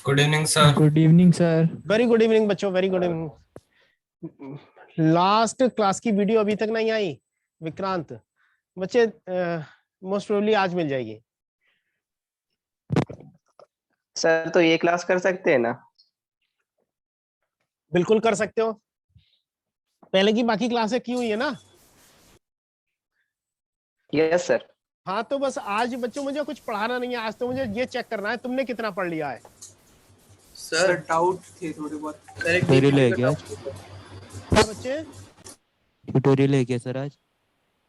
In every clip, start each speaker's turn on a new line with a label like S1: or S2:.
S1: Good evening sir.
S2: Good evening sir.
S3: Very good evening बच्चों, very good evening. Last class की video अभी तक नहीं आई विक्रांत बच्चे, मोस्ट प्रोबेबली आज मिल जाएगी।
S4: सर तो ये क्लास कर सकते हैं ना?
S3: बिल्कुल कर सकते हो, पहले की बाकी क्लासें की हुई है ना।
S4: Yes sir.
S3: हाँ तो बस आज बच्चों मुझे कुछ पढ़ाना नहीं है, आज तो मुझे ये चेक करना है तुमने कितना पढ़ लिया है।
S5: सर डाउट थे थोड़े बहुत। सर एक
S2: ट्यूटोरियल है क्या?
S3: क्या बच्चे?
S2: ट्यूटोरियल है क्या सर आज?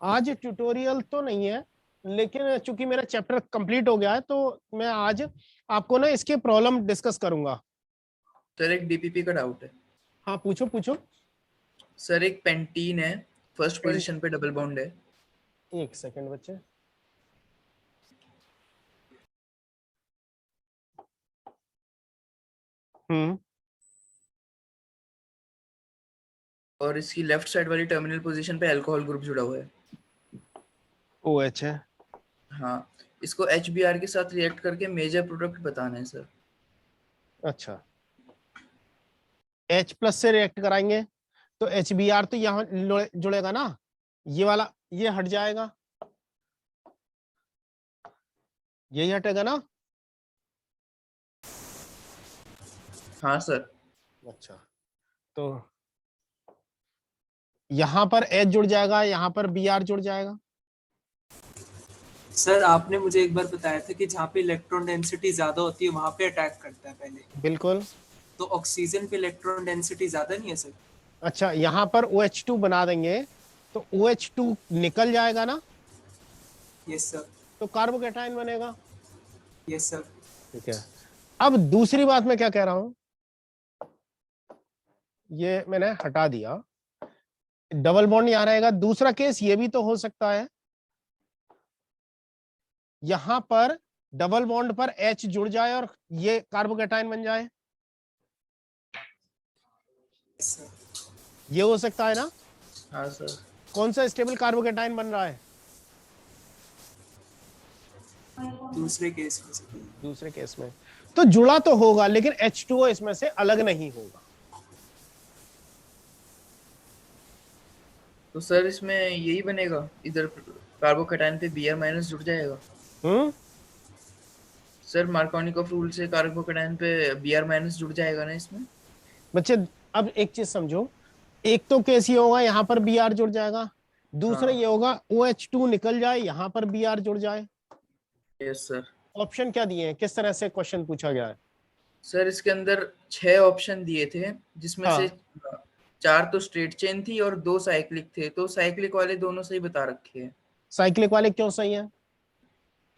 S3: आज ट्यूटोरियल तो नहीं है, लेकिन चूंकि मेरा चैप्टर कंप्लीट हो गया है तो मैं आज आपको ना इसके प्रॉब्लम डिस्कस करूंगा।
S5: सर एक डीपीपी का डाउट है।
S3: हाँ पूछो पूछो।
S5: सर एक पेंटीन है, फर्स्ट पोजीशन पे डबल बॉन्ड है।
S3: एक सेकंड बच्चे,
S5: और इसकी लेफ्ट साइड वाली टर्मिनल पोजीशन पे अल्कोहल ग्रुप जुड़ा हुआ है।
S3: OH है।
S5: हाँ, इसको HBr के साथ रिएक्ट करके मेजर प्रोडक्ट बताना है सर।
S3: अच्छा, H+ से रिएक्ट कराएंगे तो HBr तो यहाँ जुड़ेगा ना, ये वाला ये हट जाएगा, यही हटेगा ना।
S5: हाँ सर।
S3: अच्छा, तो यहाँ पर H जुड़ जाएगा, यहाँ पर Br जुड़ जाएगा।
S6: सर आपने मुझे एक बार बताया था कि जहाँ पे इलेक्ट्रॉन डेंसिटी ज्यादा होती है वहां पे अटैक करता है पहले।
S3: बिल्कुल।
S6: तो ऑक्सीजन पे इलेक्ट्रॉन डेंसिटी ज्यादा नहीं है सर?
S3: अच्छा, यहाँ पर OH2 बना देंगे तो OH2 निकल जाएगा ना।
S6: Yes sir.
S3: तो कार्बोकैटायन बनेगा।
S6: Yes sir.
S3: ठीक है, अब दूसरी बात मैं क्या कह रहा हूं, ये मैंने हटा दिया, डबल बॉन्ड यहां रहेगा। दूसरा केस ये भी तो हो सकता है, यहां पर डबल बॉन्ड पर H जुड़ जाए और ये कार्बोकैटायन बन जाए। ये हो सकता है ना।
S5: हाँ सर।
S3: कौन सा स्टेबल कार्बोकैटायन बन रहा है?
S6: दूसरे केस में सर।
S3: दूसरे केस में तो जुड़ा तो होगा, लेकिन H2O इसमें से अलग नहीं होगा।
S5: तो सर इसमें यही बनेगा, इधर कार्बोकैटायन पे Br- जुड़ जाएगा। सर मार्कोनिकॉफ रूल से कार्बोकैटायन पे Br- जुड़ जाएगा ना इसमें।
S3: बच्चे अब एक चीज समझो, एक तो केस ये होगा यहाँ पर Br जुड़ जाएगा, दूसरा
S5: हाँ।
S3: ये होगा OH2 निकल जाए, यहाँ पर Br जुड़ जाए।
S5: Yes sir.
S3: ऑप्शन क्या दिए हैं, किस तरह से क्वेश्चन पूछा गया है?
S5: सर इसके अंदर 6 ऑप्शन दिए थे, जिसमें
S3: हाँ।
S5: से 4 तो स्ट्रेट चेन थी और 2 साइक्लिक थे, तो साइक्लिक वाले दोनों सही बता रखे हैं।
S3: साइक्लिक वाले क्यों सही है?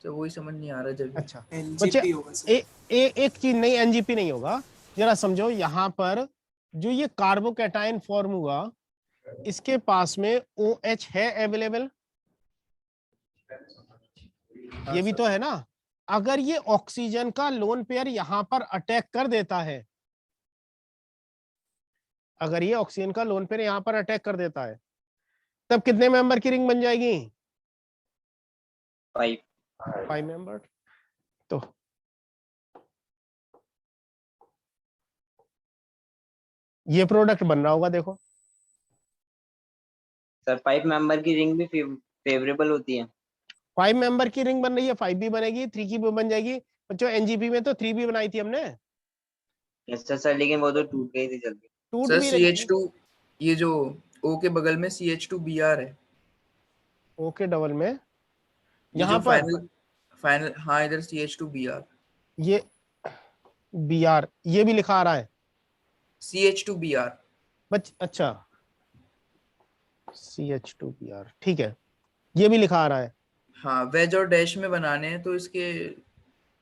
S5: तो वही समझ नहीं आ रहा जब।
S3: अच्छा बच्चे,
S6: एनजीपी होगा सर।
S3: एक चीज नहीं, एनजीपी नहीं होगा। जरा समझो, यहाँ पर जो ये कार्बोकैटायन फॉर्म हुआ, इसके पास में OH है अवेलेबल, ये भी तो है ना। अगर ये ऑक्सीजन का लोन पेयर यहां पर अटैक कर देता है, अगर ये ऑक्सीजन का लोन पेयर यहां पर अटैक कर देता है, तब कितने मेंबर की रिंग बन जाएगी? 5 मेंबर। तो ये प्रोडक्ट बन रहा होगा, देखो।
S4: सर 5 मेंबर की रिंग भी फेवरेबल होती है।
S3: 5 मेंबर की रिंग बन रही है, 5 भी बनेगी, 3 की भी बन जाएगी। बच्चों एनजीपी में तो 3 भी बनाई थी हमने।
S4: यस सर, लेकिन वो तो टूट गई थी जल्दी।
S3: टूट
S5: सर
S3: भी
S5: CH2, ये जो O के बगल में CH2Br है।
S3: O के डबल में
S5: ये
S3: यहाँ
S5: जो
S3: पर
S5: फाइनल हाँ, इधर CH2Br।
S3: ये Br ये भी लिखा आ रहा है।
S5: CH2Br।
S3: अच्छा, CH2Br, ठीक है, ये भी लिखा आ रहा है।
S5: हाँ, वेज और डैश में बनाने हैं, तो इसके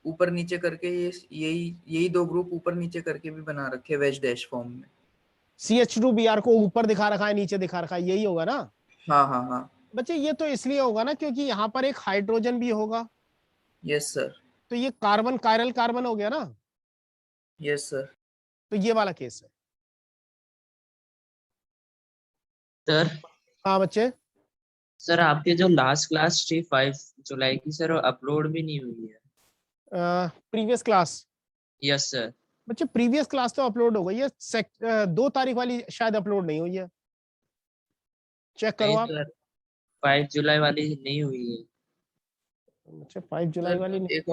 S5: ऊपर नीचे करके यही 2 ग्रुप ऊपर नीचे करके भी बना रखे वेज डैश फॉर्म में।
S3: CH2Br को ऊपर दिखा रखा है, नीचे दिखा रखा है, यही होगा ना।
S5: हाँ हाँ हाँ।
S3: बच्चे ये तो इसलिए होगा ना क्योंकि यहाँ पर एक हाइड्रोजन भी होगा।
S5: Yes sir.
S3: तो ये कार्बन कायरल कार्बन हो गया ना।
S5: Yes sir.
S3: तो ये वाला केस है।
S7: सर
S3: हाँ बच्चे,
S7: सर आपके जो लास्ट क्लास थी 5 जुलाई की सर, वो अपलोड भी नहीं हुई है।
S3: Previous class.
S7: Yes sir.
S3: बच्चे प्रीवियस क्लास तो अपलोड हो गई है, 2 तारीख वाली शायद अपलोड नहीं हुई है, चेक करो
S7: नहीं
S3: आप।
S7: सर, 5 जुलाई वाली नहीं हुई है।
S3: बच्चे 5 जुलाई वाली नहीं।
S5: एक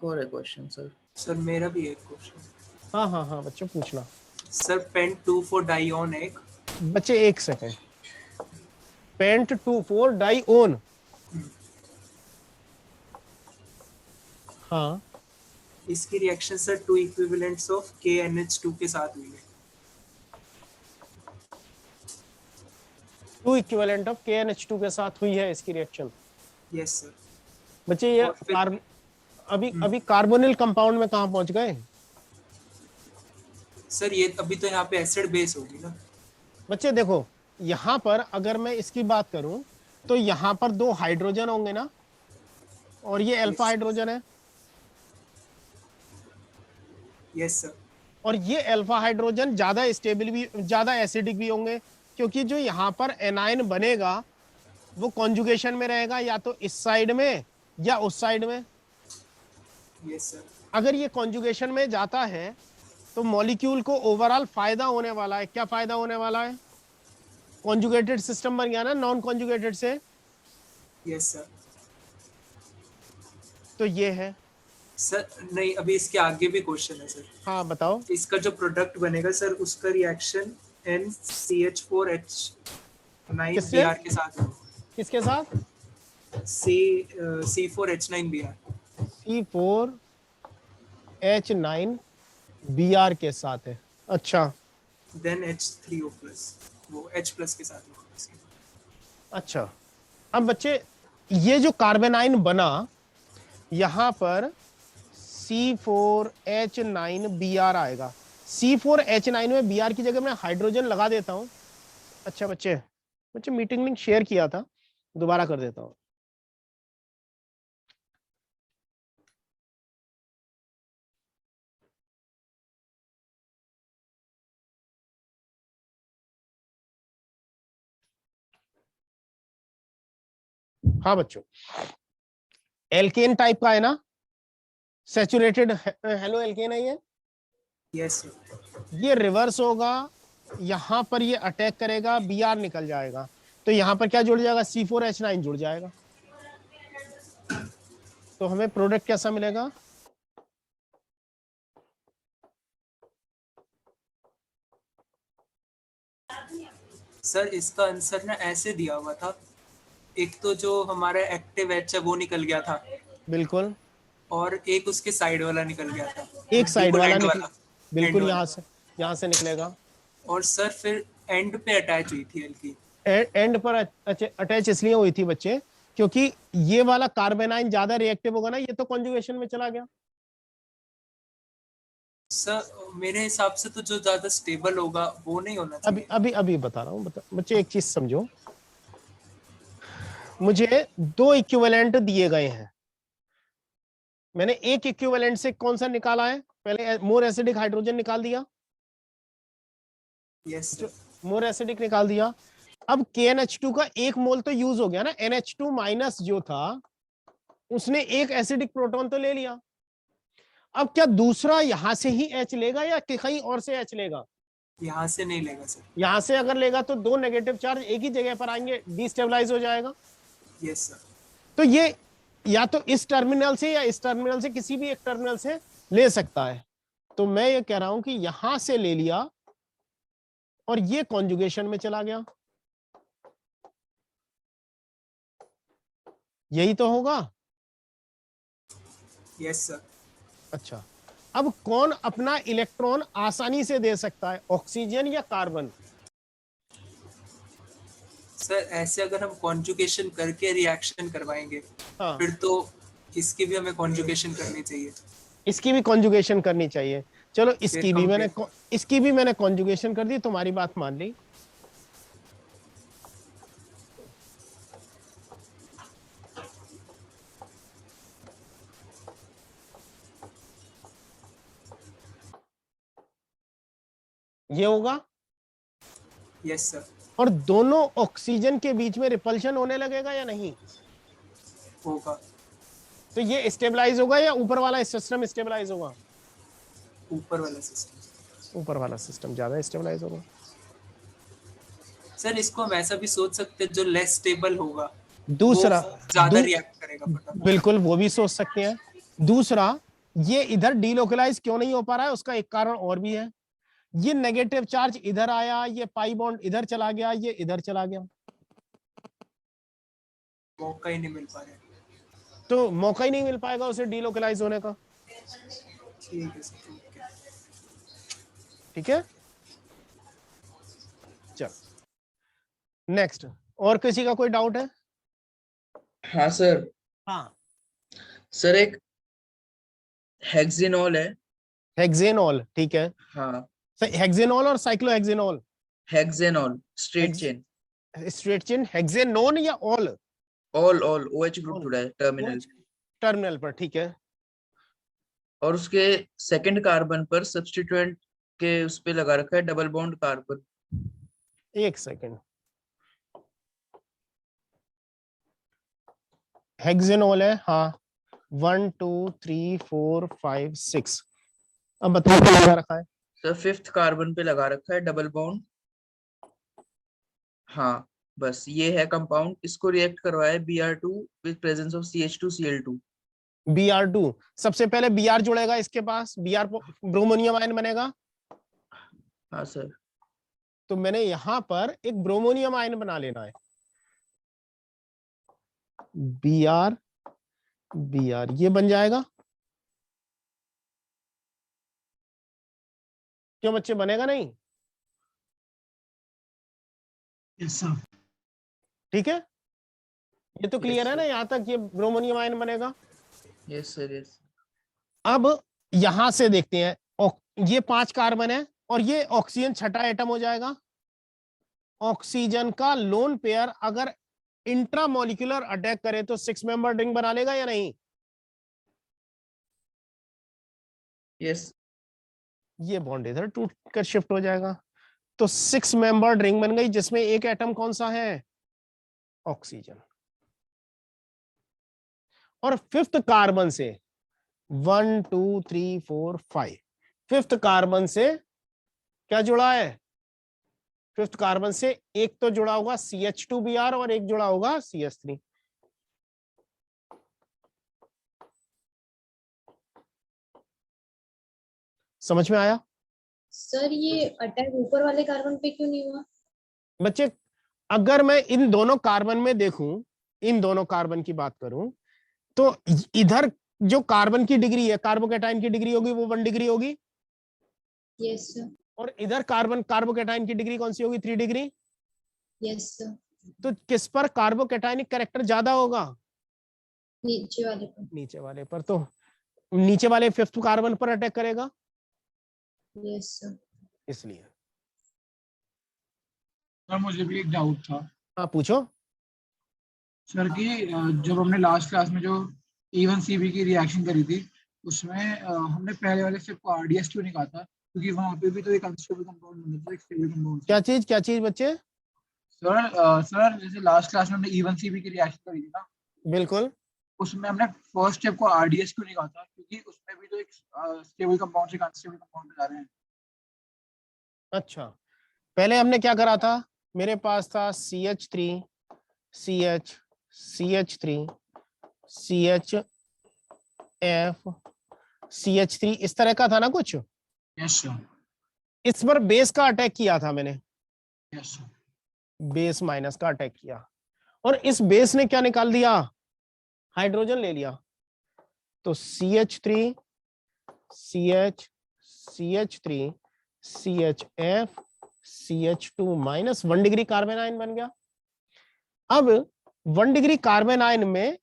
S5: और है क्वेश्चन सर।
S6: सर मेरा भी एक क्वेश्चन।
S3: हाँ हाँ हाँ बच्चों पूछना।
S6: सर पेंट 2 for डाइऑन एक।
S3: बच्चे एक सेकेंड, पेंट 2,4 डाइओन, हाँ
S6: इसकी reaction sir 2 equivalents of KNH2 के साथ हुई है।
S3: 2 इक्विवेलेंट ऑफ KNH2 के साथ हुई है इसकी रिएक्शन।
S6: Yes sir.
S3: बच्चे ये
S6: और फिर-
S3: अभी कार्बोनिल कंपाउंड में कहाँ पहुंच गए?
S6: सर ये अभी तो यहाँ पे एसिड बेस होगी ना।
S3: बच्चे देखो यहाँ पर अगर मैं इसकी बात करूं तो यहाँ पर 2 हाइड्रोजन होंगे ना, और ये अल्फा हाइड्रोजन है,
S6: यस सर।
S3: और ये अल्फा हाइड्रोजन ज्यादा स्टेबल भी, ज्यादा एसिडिक भी होंगे, क्योंकि जो यहाँ पर एनायन बनेगा वो कॉन्जुगेशन में रहेगा, या तो इस साइड में या उस साइड में।
S6: Yes sir.
S3: अगर ये कॉन्जुगेशन में जाता है तो मॉलिक्यूल को ओवरऑल फायदा होने वाला है। क्या फायदा होने वाला है? कॉन्जुगेटेड सिस्टम बन गया ना नॉन कॉन्जुगेटेड से।
S6: Yes sir.
S3: तो ये है।
S6: सर नहीं, अभी इसके आगे भी क्वेश्चन है सर।
S3: हाँ बताओ।
S6: इसका जो प्रोडक्ट बनेगा सर उसका रिएक्शन NCH4H9
S3: किससे?
S6: Br के साथ होगा।
S3: किसके साथ?
S6: C4H9 Br।
S3: C4H9 Br के साथ है। अच्छा
S6: देन H3O+, वो H+ के साथ होगा इसके।
S3: अच्छा, अब बच्चे ये जो कार्बेनाइन बना यहाँ पर C4H9Br आएगा। C4H9 में Br की जगह मैं हाइड्रोजन लगा देता हूँ। अच्छा बच्चे मीटिंग लिंक शेयर किया था, दोबारा कर देता हूँ। हाँ बच्चों, एल्केन टाइप का है ना, सैचुरेटेड हेलो एल्केन है ये।
S6: Yes sir.
S3: ये रिवर्स होगा, यहाँ पर ये अटैक करेगा, Br निकल जाएगा, तो यहाँ पर क्या जुड़ जाएगा? C4H9 जुड़ जाएगा। तो हमें प्रोडक्ट कैसा मिलेगा?
S6: सर इसका आंसर ना ऐसे दिया हुआ था, एक तो जो हमारा एक्टिव H है वो निकल गया था,
S3: बिल्कुल,
S6: और एक उसके साइड वाला निकल गया था।
S3: एक साइड
S6: बिल्कुल
S3: वाला
S6: end
S3: निकल, बिल्कुल
S6: end
S3: यहाँ से निकलेगा।
S6: और सर फिर एंड पे अटैच हुई थी हल्की।
S3: एंड पर अटैच इसलिए हुई थी बच्चे क्योंकि ये वाला कार्बेनाइन ज्यादा रिएक्टिव होगा ना, ये तो कॉन्जुगेशन में चला गया।
S6: सर मेरे हिसाब से तो जो ज्यादा स्टेबल होगा वो नहीं होना चाहिए।
S3: अभी बता रहा हूँ, बच्चे एक चीज समझो, मुझे 2 इक्विवेलेंट दिए गए हैं, मैंने एक इक्विवेलेंट से कौन सा निकाला है? पहले मोर एसिडिक हाइड्रोजन निकाल दिया।
S6: Yes sir.
S3: मोर एसिडिक निकाल दिया। अब KNH2 का 1 मोल तो यूज हो गया ना, NH2- जो था उसने एक एसिडिक प्रोटॉन तो ले लिया। अब क्या दूसरा यहां से ही H लेगा या कहीं और से H लेगा?
S6: यहाँ से नहीं लेगा सर।
S3: यहां से अगर लेगा तो 2 नेगेटिव चार्ज एक ही जगह पर आएंगे, डिस्टेबलाइज हो जाएगा।
S6: Yes sir.
S3: तो ये या तो इस टर्मिनल से या इस टर्मिनल से, किसी भी एक टर्मिनल से ले सकता है। तो मैं ये कह रहा हूं कि यहां से ले लिया और ये कॉन्जुगेशन में चला गया, यही तो होगा।
S6: Yes sir.
S3: अच्छा, अब कौन अपना इलेक्ट्रॉन आसानी से दे सकता है, ऑक्सीजन या कार्बन?
S6: सर ऐसे अगर हम कॉन्जुगेशन करके रिएक्शन करवाएंगे
S3: हाँ,
S6: फिर तो इसकी भी हमें कॉन्जुगेशन करनी चाहिए।
S3: इसकी भी कॉन्जुगेशन करनी चाहिए। चलो इसकी भी मैंने कॉन्जुगेशन कर दी, तुम्हारी बात मान ली। ये होगा।
S6: Yes sir.
S3: और दोनों ऑक्सीजन के बीच में रिपल्शन होने लगेगा या नहीं?
S6: होगा।
S3: तो ये स्टेबलाइज होगा या ऊपर वाला सिस्टम स्टेबलाइज होगा?
S6: ऊपर वाला सिस्टम।
S3: ऊपर वाला सिस्टम ज्यादा स्टेबलाइज होगा।
S6: सर इसको हम ऐसा भी सोच सकते हैं जो लेस स्टेबल होगा
S3: दूसरा
S6: वो ज्यादा रिएक्ट करेगा फटाफट।
S3: बिल्कुल वो भी सोच सकते हैं। दूसरा, ये इधर डीलोकलाइज क्यों नहीं हो पा रहा है, उसका एक कारण और भी है। ये नेगेटिव चार्ज इधर आया, ये पाई बॉन्ड इधर चला गया, ये इधर चला गया,
S6: मौका ही नहीं मिल पा रहा है।
S3: तो मौका ही नहीं मिल पाएगा उसे डीलोकलाइज होने का।
S6: ठीक है सर, ठीक है।
S3: ठीक है, चल नेक्स्ट। और किसी का कोई डाउट है?
S5: हाँ सर।
S3: हाँ,
S5: सर एक हेक्सेनॉल है।
S3: हेक्सेनॉल, ठीक है।
S5: हाँ
S3: हेक्सेनॉल और cyclohexanol.
S5: Hexanol straight
S3: Hex-
S5: chain.
S3: Straight chain hexanone या all?
S5: All OH group
S3: All.
S5: जुड़ा है टर्मिनल।
S3: टर्मिनल पर, ठीक है।
S5: और उसके सेकंड कार्बन पर सब्स्टिट्यूएंट के उस पे लगा रखा है डबल बॉन्ड कार्बन।
S3: एक सेकेंड, हेक्सेनॉल है, हाँ 1 2 3 4 5 6। अब बताओ क्या लगा रखा है?
S5: सर फिफ्थ कार्बन पे लगा रखा है डबल बॉन्ड। हाँ बस ये है कंपाउंड। इसको रिएक्ट करवाया है Br2 with presence of CH2Cl2।
S3: Br2, सबसे पहले Br जुड़ेगा इसके पास, Br ब्रोमोनियम आयन बनेगा।
S5: हाँ सर।
S3: तो मैंने यहां पर एक ब्रोमोनियम आयन बना लेना है, Br Br, ये बन जाएगा। क्यों बच्चे, बनेगा नहीं?
S1: Yes sir.
S3: ठीक है, ये तो क्लियर है ना यहाँ तक, ये ब्रोमोनियम आयन बनेगा।
S5: Yes sir yes.
S3: अब यहां से देखते हैं, ये 5 कार्बन है और ये ऑक्सीजन छठा एटम हो जाएगा। ऑक्सीजन का लोन पेयर अगर इंट्रामोलिकुलर अटैक करे तो 6 मेंबर रिंग बना लेगा या नहीं?
S5: यस।
S3: ये बॉन्ड इधर टूट कर शिफ्ट हो जाएगा, तो 6 मेंबर रिंग बन गई, जिसमें एक एटम कौन सा है? ऑक्सीजन। और फिफ्थ कार्बन से 1 2 3 4 5, फिफ्थ कार्बन से क्या जुड़ा है? फिफ्थ कार्बन से एक तो जुड़ा होगा CH2Br और एक जुड़ा होगा CH3। समझ में आया?
S8: सर ये अटैक ऊपर वाले कार्बन पे क्यों नहीं हुआ?
S3: बच्चे, अगर मैं इन दोनों कार्बन में देखूं, इन दोनों कार्बन की बात करूं, तो इधर जो कार्बन की डिग्री है, कार्बोकैटायन की डिग्री होगी वो 1 डिग्री होगी।
S8: Yes sir.
S3: और इधर कार्बोकैटायन की डिग्री कौन सी होगी? 3 डिग्री।
S8: Yes sir.
S3: तो किस पर कार्बोकैटायनिक कैरेक्टर ज्यादा होगा?
S8: नीचे वाले पर।
S3: नीचे वाले पर। तो नीचे वाले फिफ्थ कार्बन पर अटैक करेगा,
S8: यस सर।
S3: इसलिए।
S1: सर मुझे भी एक डाउट था
S3: हाँ पूछो।
S1: सर कि जब हमने लास्ट क्लास में जो E1CB की रिएक्शन करी थी उसमें हमने पहले वाले स्टेप को RDS क्यों नहीं कहा था? क्योंकि वहां पे भी तो एक अनस्टेबल कंपाउंड बना था, एक स्टेबल कंपाउंड।
S3: क्या चीज बच्चे?
S1: सर जैसे लास्ट क्लास में हमने E1CB की रिएक्शन करी थी ना,
S3: बिल्कुल।
S1: उसमें हमने फर्स्ट स्टेप को RDS क्यों नहीं कहा था? क्योंकि उसमें भी तो एक स्टेबल कंपाउंड से एक अनस्टेबल कंपाउंड बना रहे हैं।
S3: अच्छा, पहले हमने क्या करा था? मेरे पास था CH3 CH CH3 CHF CH3, इस तरह का था ना कुछ।
S1: Yes sir.
S3: इस पर बेस का अटैक किया था मैंने,
S1: यस सर।
S3: बेस माइनस का अटैक किया, और इस बेस ने क्या निकाल दिया? हाइड्रोजन ले लिया। तो CH3 CH CH3 CHF CH2 minus 1 degree carbon ion बन गया। अब 1 डिग्री कार्बन आयन में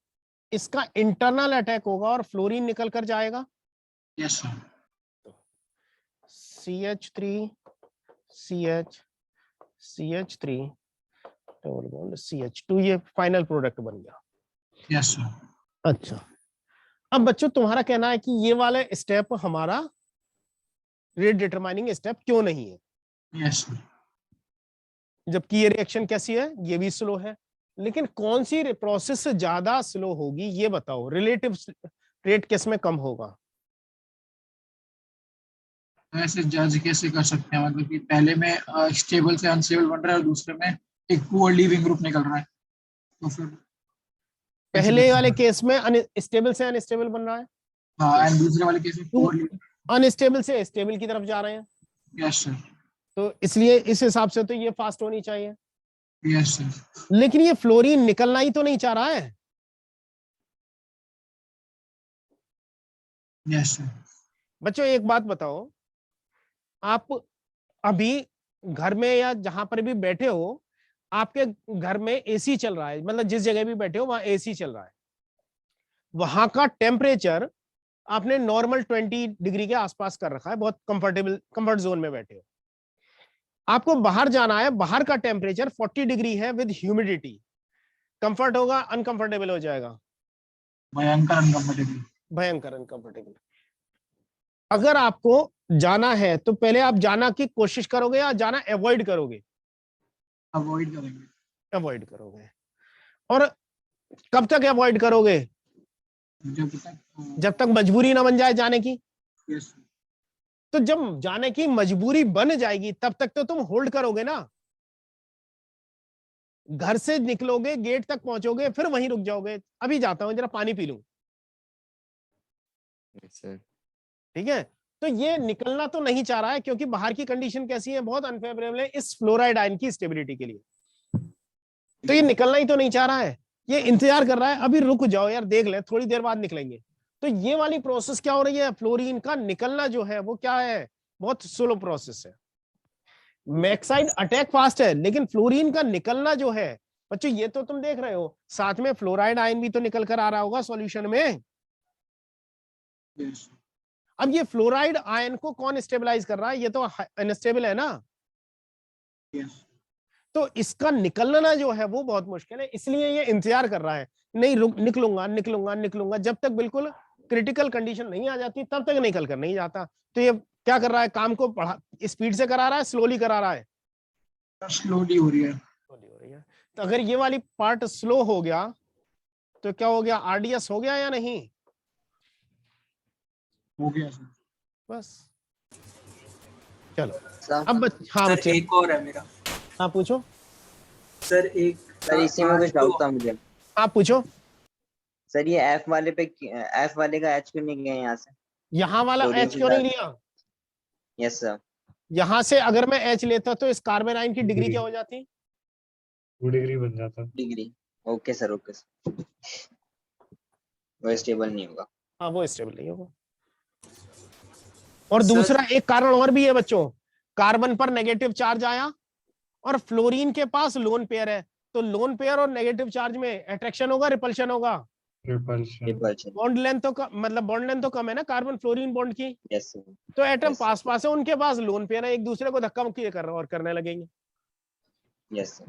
S3: इसका इंटरनल अटैक होगा और फ्लोरीन निकल कर जाएगा।
S1: Yes sir.
S3: CH3 CH CH3 double bond CH2, ये फाइनल प्रोडक्ट बन गया।
S1: Yes sir.
S3: अच्छा, अब बच्चों तुम्हारा कहना है कि ये वाला स्टेप हमारा रेट डिटरमाइनिंग स्टेप क्यों नहीं है?
S1: Yes sir.
S3: जबकि ये रिएक्शन कैसी है? ये भी स्लो है। लेकिन कौन सी प्रोसेस से ज्यादा स्लो होगी ये बताओ, रिलेटिव रेट किस में कम होगा?
S1: ऐसे जज कैसे कर सकते हैं, मतलब कि पहले में स्टेबल से अनस्टेबल बन रहा है और दूसरे में एक पुअर लीविंग ग्रुप निकल रहा है, तो फिर कैसे
S3: पहले
S1: कर
S3: वाले
S1: सकते हैं?
S3: केस में स्टेबल से अनस्टेबल बन रहा है,
S1: हाँ, एंड दूसरे वाले केस में पुअर लीविंग।
S3: अनस्टेबल से स्टेबल की तरफ जा रहे हैं,
S1: यस सर,
S3: तो इसलिए इस हिसाब से तो ये फास्ट होनी चाहिए।
S1: Yes sir.
S3: लेकिन ये फ्लोरीन निकलना ही तो नहीं चाह रहा है।
S1: Yes sir.
S3: बच्चों एक बात बताओ, आप अभी घर में या जहां पर भी बैठे हो, आपके घर में एसी चल रहा है, मतलब जिस जगह भी बैठे हो वहां एसी चल रहा है, वहां का टेम्परेचर आपने नॉर्मल 20 डिग्री के आसपास कर रखा है, बहुत कंफर्टेबल कंफर्ट जोन में बैठे हो। आपको बाहर जाना है, बाहर का टेम्परेचर 40 डिग्री है विद ह्यूमिडिटी, कंफर्ट होगा अनकंफर्टेबल हो जाएगा?
S1: भयंकर अनकंफर्टेबल।
S3: भयंकर अनकंफर्टेबल। अगर आपको जाना है तो पहले आप जाना की कोशिश करोगे या जाना अवॉइड करोगे?
S1: अवॉइड करेंगे।
S3: अवॉइड करोगे। और कब तक अवॉइड करोगे? जब तक मजबूरी ना बन जाए जाने की।
S1: यस।
S3: तो जब जाने की मजबूरी बन जाएगी तब तक तो तुम होल्ड करोगे ना। घर से निकलोगे, गेट तक पहुंचोगे, फिर वहीं रुक जाओगे, अभी जाता हूं जरा पानी पी लूं। ठीक है, तो ये निकलना तो नहीं चाह रहा है क्योंकि बाहर की कंडीशन कैसी है, बहुत अनफेवरेबल है इस फ्लोराइड आयन की स्टेबिलिटी के लिए। तो ये निकलना ही तो नहीं चाह रहा है, ये इंतजार कर रहा है अभी रुक जाओ यार, देख ले थोड़ी देर बाद निकलेंगे। तो ये वाली प्रोसेस क्या हो रही है, फ्लोरीन का निकलना जो है वो क्या है, बहुत स्लो प्रोसेस है। मैक्साइड अटैक फास्ट है, लेकिन फ्लोरीन का निकलना जो है बच्चों, ये तो तुम देख रहे हो, साथ में फ्लोराइड आयन भी तो निकल कर आ रहा होगा सॉल्यूशन में।
S1: यस।
S3: अब ये फ्लोराइड आयन को कौन स्टेबलाइज कर रहा है, ये तो अनस्टेबल है ना।
S1: यस।
S3: तो इसका निकलना जो है वो बहुत मुश्किल है, इसलिए ये इंतजार कर रहा है, नहीं रुक, निकलूंगा निकलूंगा निकलूंगा, जब तक बिल्कुल क्रिटिकल कंडीशन नहीं आ जाती तब तक निकल कर नहीं जाता। तो ये क्या कर रहा है, काम को बढ़ा स्पीड से करा रहा है, स्लोली करा रहा है?
S1: स्लोली हो रही है।
S3: तो अगर ये वाली पार्ट स्लो हो गया तो क्या हो गया, आरडीएस हो गया या नहीं?
S1: हो गया सर।
S3: बस चलो
S4: सर
S3: अब हाँ
S6: सर
S3: बच्चे,
S6: एक और है मेरा।
S3: हाँ पूछो।
S6: सर एक
S4: सर इसी में कुछ डाउट था मुझे।
S3: आप पूछो।
S4: सर ये एफ वाले पे, एफ वाले का एच क्यों नहीं गया यहाँ से?
S3: यहाँ वाला
S4: फ्लोरीन
S3: एच
S4: के
S3: क्यों नहीं
S4: साथ।
S3: लिया?
S4: Yes sir.
S3: यहाँ से अगर मैं एच लेता तो इस कार्बन आयन की डिग्री क्या हो जाती?
S9: 2 डिग्री बन जाता।
S4: Degree. Okay sir, okay sir. वो स्टेबल नहीं होगा।
S3: हाँ वो स्टेबल नहीं होगा। और
S6: सर-
S3: दूसरा एक कारण और भी है बच्चों, कार्बन पर नेगेटिव चार्ज आया और फ्लोरीन के पास लोन पेयर है, तो लोन पेयर और नेगेटिव चार्ज में अट्रैक्शन होगा रिपल्शन होगा?
S9: रिपल्शन।
S4: रिपल्शन।
S3: बॉन्ड लेंथ तो मतलब बॉन्ड लेंथ तो कम है ना कार्बन फ्लोरीन बॉन्ड की,
S4: यस सर।
S3: तो एटम
S4: Yes,
S3: पास पास है, उनके पास लोन पेयर है, एक दूसरे को धक्का मुक्की कर और करने लगेंगे।
S4: Yes sir.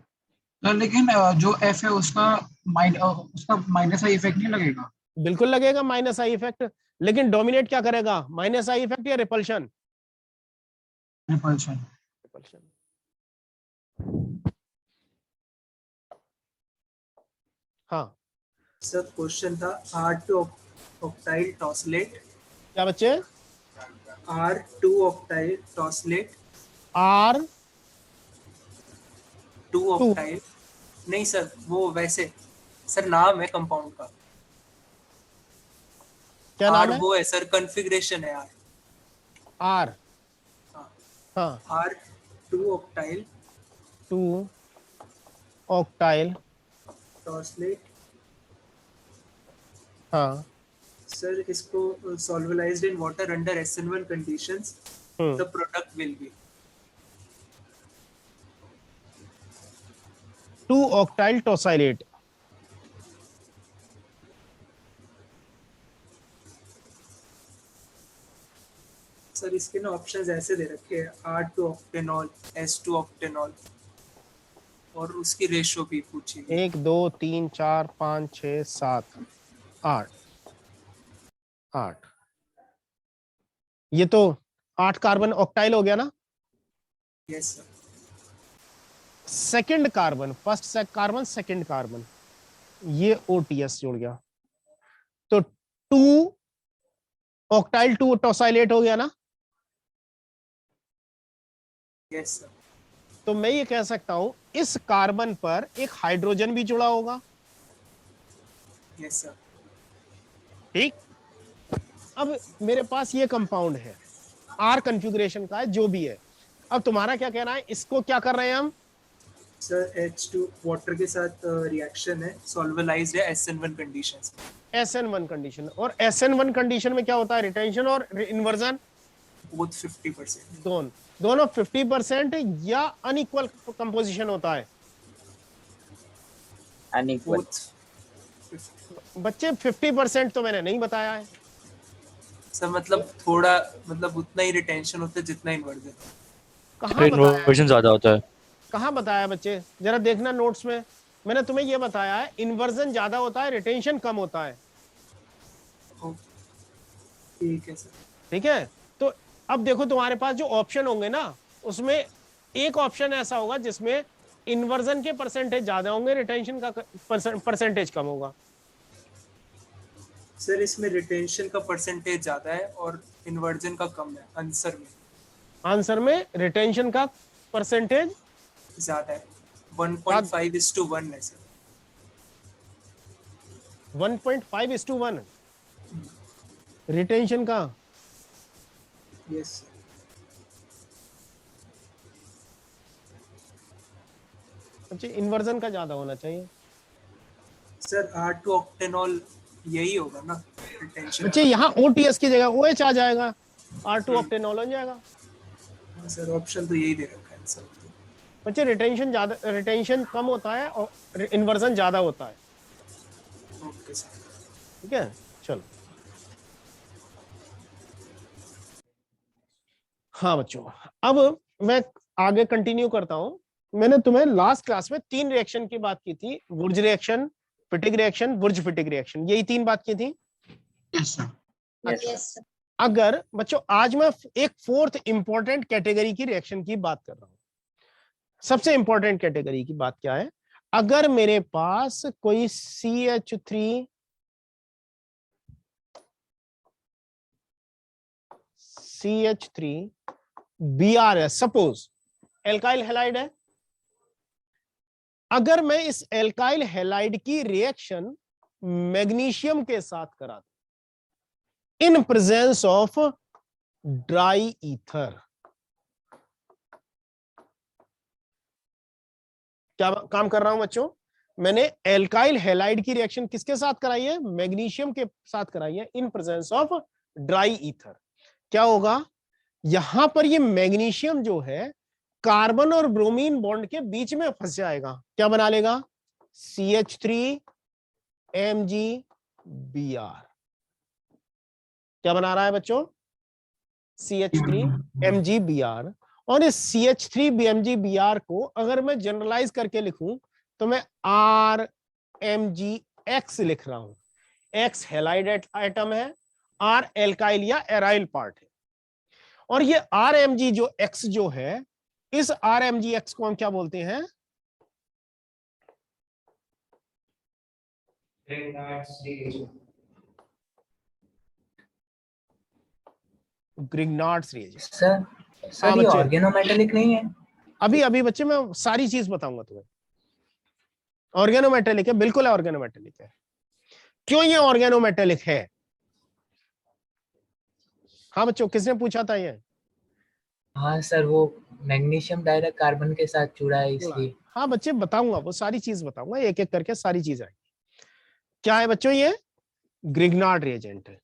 S1: सर लेकिन जो एफ है उसका माइनस का इफेक्ट नहीं लगेगा?
S3: बिल्कुल लगेगा माइनस आई इफेक्ट, लेकिन डोमिनेट क्या करेगा, माइनस आई इफेक्ट या रिपल्शन?
S1: रिपल्शन।
S3: रिपल्शन। हाँ
S6: सर क्वेश्चन था R2 ऑक्टाइल टॉसलेट,
S3: क्या बच्चे?
S6: R2 ऑक्टाइल टॉसलेट,
S3: R
S6: 2 ऑक्टाइल नहीं सर, वो वैसे सर नाम है कंपाउंड का।
S3: क्या नाम
S6: R
S3: है?
S6: वो है सर, कॉन्फ़िगरेशन है R।
S3: R
S6: हाँ।
S3: हाँ
S6: R2 ऑक्टाइल
S3: 2 ऑक्टाइल
S6: टॉसलेट।
S3: हाँ
S6: सर इसको solvolysed in water under SN1 conditions, the product will be
S3: 2 octyl tosylate.
S6: Sir इसके ना ऑप्शंस ऐसे दे रखे हैं, R2 ऑक्टेनॉल, S2 ऑक्टेनॉल, और उसकी रेशो भी पूछी गई।
S3: 1 2 3 4 5 6 7 8 8, ये तो 8 कार्बन ऑक्टाइल हो गया ना।
S6: Yes sir.
S3: Second carbon, first carbon second carbon, ये OTS जुड़ गया, तो 2 ऑक्टाइल 2 टोसाइलेट हो गया ना।
S6: Yes sir.
S3: तो मैं ये कह सकता हूं इस कार्बन पर एक हाइड्रोजन भी जुड़ा होगा।
S6: Yes sir.
S3: ठीक, अब मेरे पास ये कंपाउंड है, आर कॉन्फ़िगरेशन का है, जो भी है। अब तुम्हारा क्या कहना है, इसको क्या कर रहे हैं हम?
S6: सर H2 वाटर के साथ रिएक्शन है, सॉल्वलाइज्ड है SN1 कंडीशंस में।
S3: SN1 कंडीशन, और SN1 कंडीशन में क्या होता है, रिटेंशन और इन्वर्जन
S6: बोथ 50%।
S3: दोनों 50% या अनइक्वल कंपोजिशन होता है?
S4: अनइक्वल।
S3: बच्चे 50% तो मैंने नहीं बताया है
S6: सर मतलब थोड़ा, मतलब उतना ही रिटेंशन होता है जितना इन्वर्जन।
S3: कहाँ बताया?
S2: इन्वर्जन ज्यादा होता है।
S3: कहाँ बताया बच्चे, जरा देखना नोट्स में। मैंने तुम्हें ये बताया है इन्वर्जन ज्यादा होता है, रिटेंशन कम होता है।
S6: ठीक है सर।
S3: ठीक है, तो अब देखो तुम्हारे पास जो ऑप्शन होंगे ना, उसमें एक ऑप्शन ऐसा होगा जिसमें इन्वर्जन के परसेंटेज ज्यादा होंगे, रिटेंशन का परसेंटेज कम होगा।
S6: सर इसमें रिटेंशन का परसेंटेज ज्यादा है और इन्वर्जन का कम है आंसर में।
S3: आंसर में रिटेंशन का परसेंटेज
S6: ज्यादा है, 1.5:1 है सर।
S3: 1.5:1 रिटेंशन का।
S6: Yes sir.
S3: अच्छा, इन्वर्जन का ज्यादा होना चाहिए।
S6: सर R2 ऑक्टेनॉल यही होगा ना रिटेंशन।
S3: बच्चे यहाँ OTS की जगह OH आ जाएगा, R2 ऑक्टेनॉल हो जाएगा।
S6: सर ऑप्शन तो यही दे रखा है सर।
S3: बच्चे रिटेंशन कम होता है और इन्वर्जन ज्यादा होता है।
S6: Okay sir.
S3: ठीक है, चलो। हाँ बच्चों, अब मैं आगे कंटिन्यू करता हूं। मैंने तुम्हें लास्ट क्लास में 3 रिएक्शन की बात की थी, वुर्ज रिएक्शन, फिटिग रिएक्शन, वुर्ज फिटिग रिएक्शन, यही 3 बात की थी।
S1: Yes sir.
S8: Yes sir.
S3: अगर बच्चों आज मैं एक 4th इंपॉर्टेंट कैटेगरी की रिएक्शन की बात कर रहा हूं। सबसे इंपॉर्टेंट कैटेगरी की बात क्या है, अगर मेरे पास कोई CH3 Br है, सपोज एल्काइल हैलाइड है। अगर मैं इस एल्काइल हैलाइड की रिएक्शन मैग्नीशियम के साथ करा दूं in presence of dry ether, क्या काम कर रहा हूं बच्चों, मैंने एल्काइल हैलाइड की रिएक्शन किसके साथ कराई है, मैग्नीशियम के साथ कराई है in presence of dry ether. क्या होगा, यहां पर ये मैग्नीशियम जो है कार्बन और ब्रोमीन बॉन्ड के बीच में फंस जाएगा। क्या बना लेगा, CH3 MgBr। क्या बना रहा है बच्चों, CH3 MgBr। और इस CH3 MgBr को अगर मैं जनरलाइज करके लिखूं तो मैं RMgX लिख रहा हूं। X हैलाइड एटम है, R एल्काइल या एराइल पार्ट है। और ये RMg जो X जो है, इस RMgX को हम क्या बोलते हैं, ग्रिग्नार्ड्स रिएजेंट।
S6: सर ये ऑर्गेनोमेटेलिक नहीं है?
S3: अभी बच्चे मैं सारी चीज बताऊंगा तुम्हें। ऑर्गेनोमेटेलिक है, बिल्कुल ऑर्गेनोमेटेलिक है। क्यों ये ऑर्गेनोमेटेलिक है? हाँ बच्चों, किसने पूछा था ये?
S10: हाँ सर, वो मैग्नीशियम डायरेक्ट कार्बन के साथ जुड़ा है इसलिए।
S3: हाँ बच्चे, बताऊंगा, वो सारी चीज बताऊंगा, एक एक करके सारी चीज आएगी। क्या है बच्चों, ये ग्रिग्नार्ड रिएजेंट है।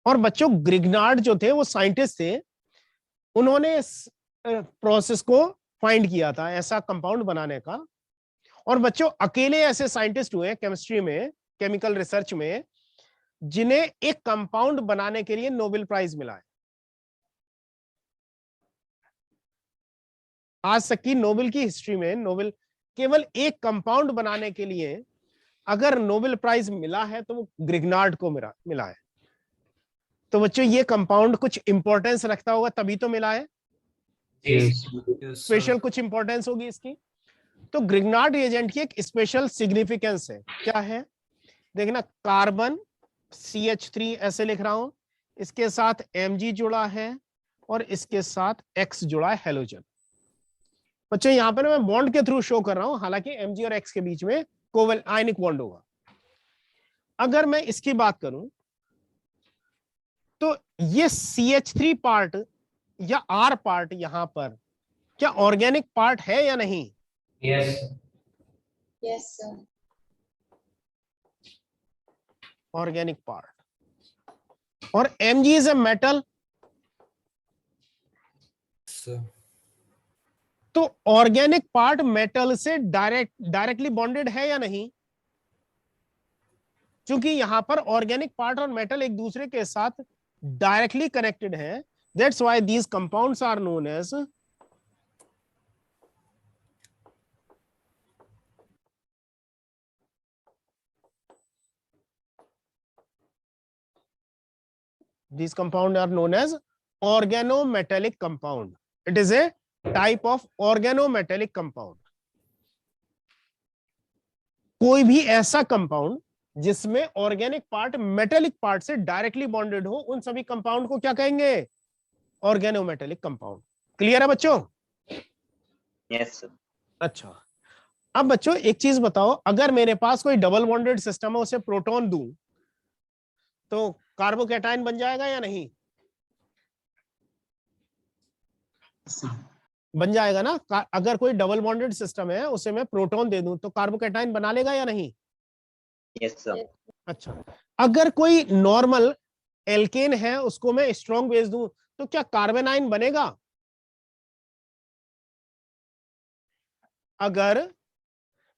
S3: और बच्चों ग्रिग्नार्ड जो थे वो साइंटिस्ट थे, उन्होंने इस प्रोसेस को फाइंड किया था, ऐसा कंपाउंड बनाने का। और बच्चों अकेले ऐसे साइंटिस्ट हुए केमिस्ट्री में, केमिकल रिसर्च में, जिन्हें एक कंपाउंड बनाने के लिए नोबेल प्राइज मिला है। आज तक की नोबेल की हिस्ट्री में नोबेल केवल एक कंपाउंड बनाने के लिए अगर नोबेल प्राइज मिला है तो वो ग्रिग्नार्ड को मिला है। तो बच्चों ये कंपाउंड कुछ इंपॉर्टेंस रखता होगा तभी तो मिला है, स्पेशल कुछ इंपॉर्टेंस होगी इसकी। तो ग्रिग्नार्ड रिएजेंट की एक स्पेशल सिग्निफिकेंस है। क्या है देखना, कार्बन CH3 ऐसे लिख रहा हूं, इसके साथ Mg जुड़ा है और इसके साथ X जुड़ा है, हेलोजन। बच्चों यहाँ पे मैं बॉन्ड के थ्रू शो कर रहा हूं, हालांकि Mg और X के बीच में कोवल आयनिक बॉन्ड होगा। अगर मैं इसकी बात करूं तो ये CH3 पार्ट या R पार्ट यहां पर क्या ऑर्गेनिक पार्ट है या नहीं?
S10: Yes
S8: yes sir.
S3: Organic part. और Mg इज ए मेटल, तो ऑर्गेनिक पार्ट मेटल से डायरेक्टली बॉन्डेड है या नहीं? क्योंकि यहां पर ऑर्गेनिक पार्ट और मेटल एक दूसरे के साथ डायरेक्टली कनेक्टेड है, that's why these compounds are known as organometallic compound. It is a type of organometallic compound. कोई भी ऐसा कंपाउंड जिसमें ऑर्गेनिक पार्ट मेटेलिक पार्ट से डायरेक्टली बॉन्डेड हो, उन सभी कंपाउंड को क्या कहेंगे? Organometallic compound. क्लियर है बच्चों?
S4: Yes sir.
S3: अच्छा, अब बच्चों एक चीज बताओ, अगर मेरे पास कोई डबल बॉन्डेड सिस्टम है, उसे प्रोटॉन दूं तो कार्बोकैटायन बन जाएगा या नहीं? बन जाएगा ना। अगर कोई डबल बॉन्डेड सिस्टम है, उसे मैं प्रोटॉन दे दूं तो कार्बोकैटायन बना लेगा या नहीं?
S4: Yes sir.
S3: अच्छा, अगर कोई नॉर्मल एल्केन है, उसको मैं स्ट्रॉन्ग बेस दूं तो क्या कार्बेनाइन बनेगा? अगर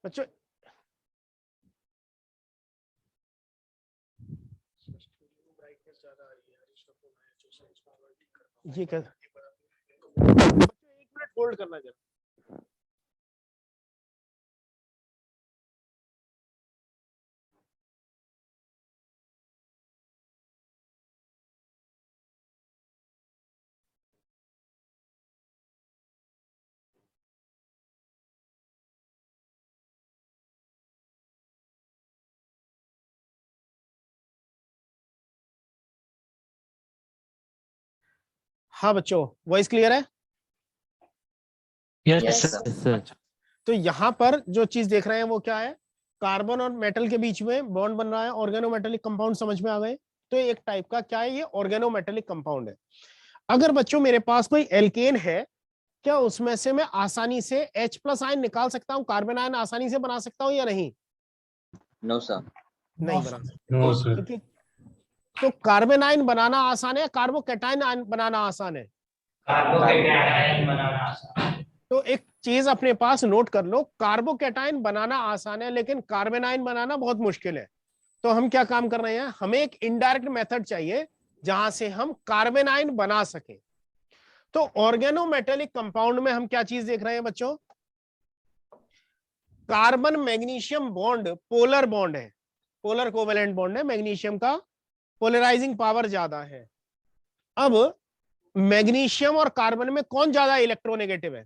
S3: बच्चों ये क्या, बच्चों 1 मिनट होल्ड करना जरा। हाँ बच्चों, वॉइस क्लियर है?
S4: Yes
S2: yes
S4: sir.
S2: सर।
S3: तो यहां पर जो चीज देख रहे हैं वो क्या है? कार्बन और मेटल के बीच में बॉन्ड बन रहा है, ऑर्गेनोमेटेलिक कंपाउंड। समझ में आ गए? तो एक टाइप का क्या है, ये ऑर्गेनोमेटेलिक कंपाउंड है। अगर बच्चों मेरे पास कोई एल्केन है, क्या उसमें से मैं आसानी से H+ आयन निकाल सकता हूं, कार्बन आयन आसानी से बना सकता हूं या नहीं?
S4: No sir.
S3: नहीं बना सकता।
S9: No sir.
S3: क्योंकि तो कार्बन आयन बनाना आसान है, कार्बोकैटायन आयन बनाना आसान है?
S10: कार्बोकैटायन बनाना आसान।
S3: तो एक चीज अपने पास नोट कर लो, कार्बोकैटायन बनाना आसान है लेकिन कार्बन आयन बनाना बहुत मुश्किल है। तो हम क्या काम कर रहे हैं, हमें एक इनडायरेक्ट मेथड चाहिए जहां से हम कार्बन आयन बना सके। तो ऑर्गेनोमेटेलिक कंपाउंड में हम क्या चीज देख रहे हैं बच्चों? Carbon magnesium bond polar bond है, पोलर कोवेलेंट बॉन्ड है। मैग्नीशियम का पोलराइजिंग पावर ज्यादा है। अब मैग्नीशियम और कार्बन में कौन ज्यादा इलेक्ट्रोनेगेटिव है?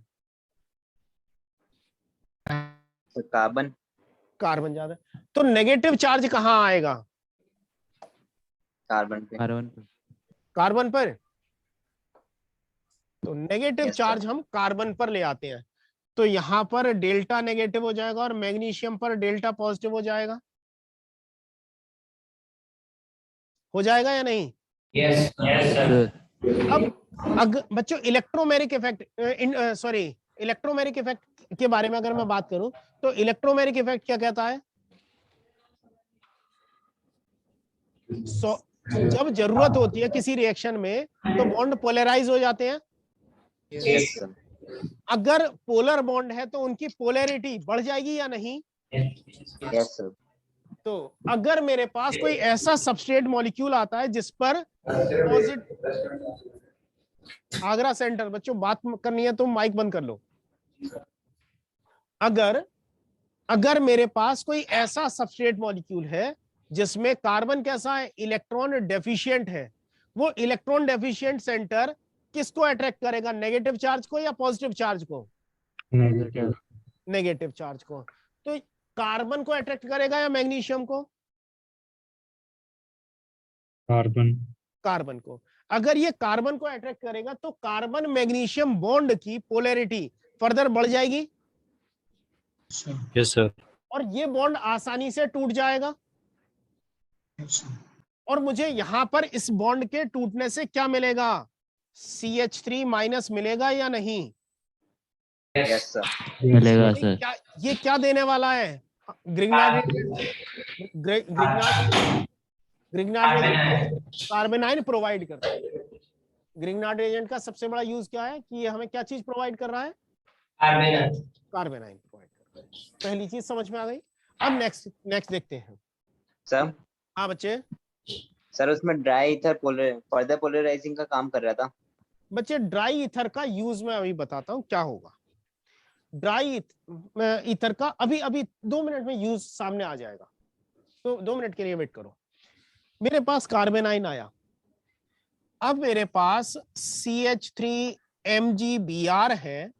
S4: कार्बन।
S3: कार्बन ज्यादा। तो नेगेटिव चार्ज कहां आएगा?
S4: कार्बन पे।
S2: कार्बन
S3: कार्बन पर। तो नेगेटिव
S4: Yes,
S3: चार्ज हम कार्बन पर ले आते हैं, तो यहां पर डेल्टा नेगेटिव हो जाएगा और मैग्नीशियम पर डेल्टा पॉजिटिव हो जाएगा। हो जाएगा या नहीं?
S10: Yes sir.
S3: अब बच्चों electromeric effect, sorry electromeric effect के बारे में अगर मैं बात करूं तो इलेक्ट्रोमेरिक इफेक्ट क्या कहता है? जब जरूरत होती है किसी रिएक्शन में तो बॉन्ड पोलराइज हो जाते हैं।
S4: Yes sir.
S3: अगर पोलर बॉन्ड है तो उनकी पोलैरिटी बढ़ जाएगी या नहीं?
S4: Yes sir.
S3: तो अगर मेरे पास कोई ऐसा सबस्ट्रेट मॉलिक्यूल आता है जिस पर आगरा सेंटर, बच्चों बात करनी है तो माइक बंद कर लो। अगर मेरे पास कोई ऐसा सबस्ट्रेट मॉलिक्यूल है जिसमें कार्बन कैसा है, इलेक्ट्रॉन डेफिशिएंट है, वो इलेक्ट्रॉन डेफिशिएंट सेंटर किसको अट्रैक्ट करेगा, नेगेटिव चार्ज को या पॉजिटिव चार्ज को?
S9: नेगेटिव।
S3: नेगेटिव चार्ज को। तो कार्बन को अट्रैक्ट करेगा या मैग्नीशियम को?
S9: कार्बन।
S3: कार्बन को। अगर ये कार्बन को अट्रैक्ट करेगा तो कार्बन मैग्नीशियम बॉन्ड की पोलैरिटी फर्दर बढ़ जाएगी
S1: अच्छा
S9: यस सर।
S3: और ये बॉन्ड आसानी से टूट जाएगा।
S1: अच्छा
S3: और मुझे यहां पर इस बॉन्ड के टूटने से क्या मिलेगा, CH3 माइनस मिलेगा या नहीं?
S4: Yes sir.
S2: मिलेगा
S3: ये
S2: सर।
S3: क्या, ये क्या देने वाला है? ग्रिग्नार्ड कार्बेनाइन प्रोवाइड करता है। ग्रिग्नार्ड एजेंट का सबसे बड़ा यूज क्या है कि ये हमें क्या चीज प्रोवाइड कर रहा है? कार्बेनाइन प्रोवाइड कर रहा है। पहली चीज समझ में आ गई। अब नेक्स्ट देखते हैं।
S4: सर
S3: हाँ बच्चे,
S4: सर उसमें ड्राई ईथर फर्दर पोलराइजिंग का काम कर रहा था।
S3: बच्चे ड्राई ईथर का यूज मैं अभी बताता हूं क्या होगा। ड्राई ईथर का अभी 2 मिनट में यूज सामने आ जाएगा, तो 2 मिनट के लिए वेट करो। मेरे पास कार्बेनाइन आया, अब मेरे पास CH3MgBr है।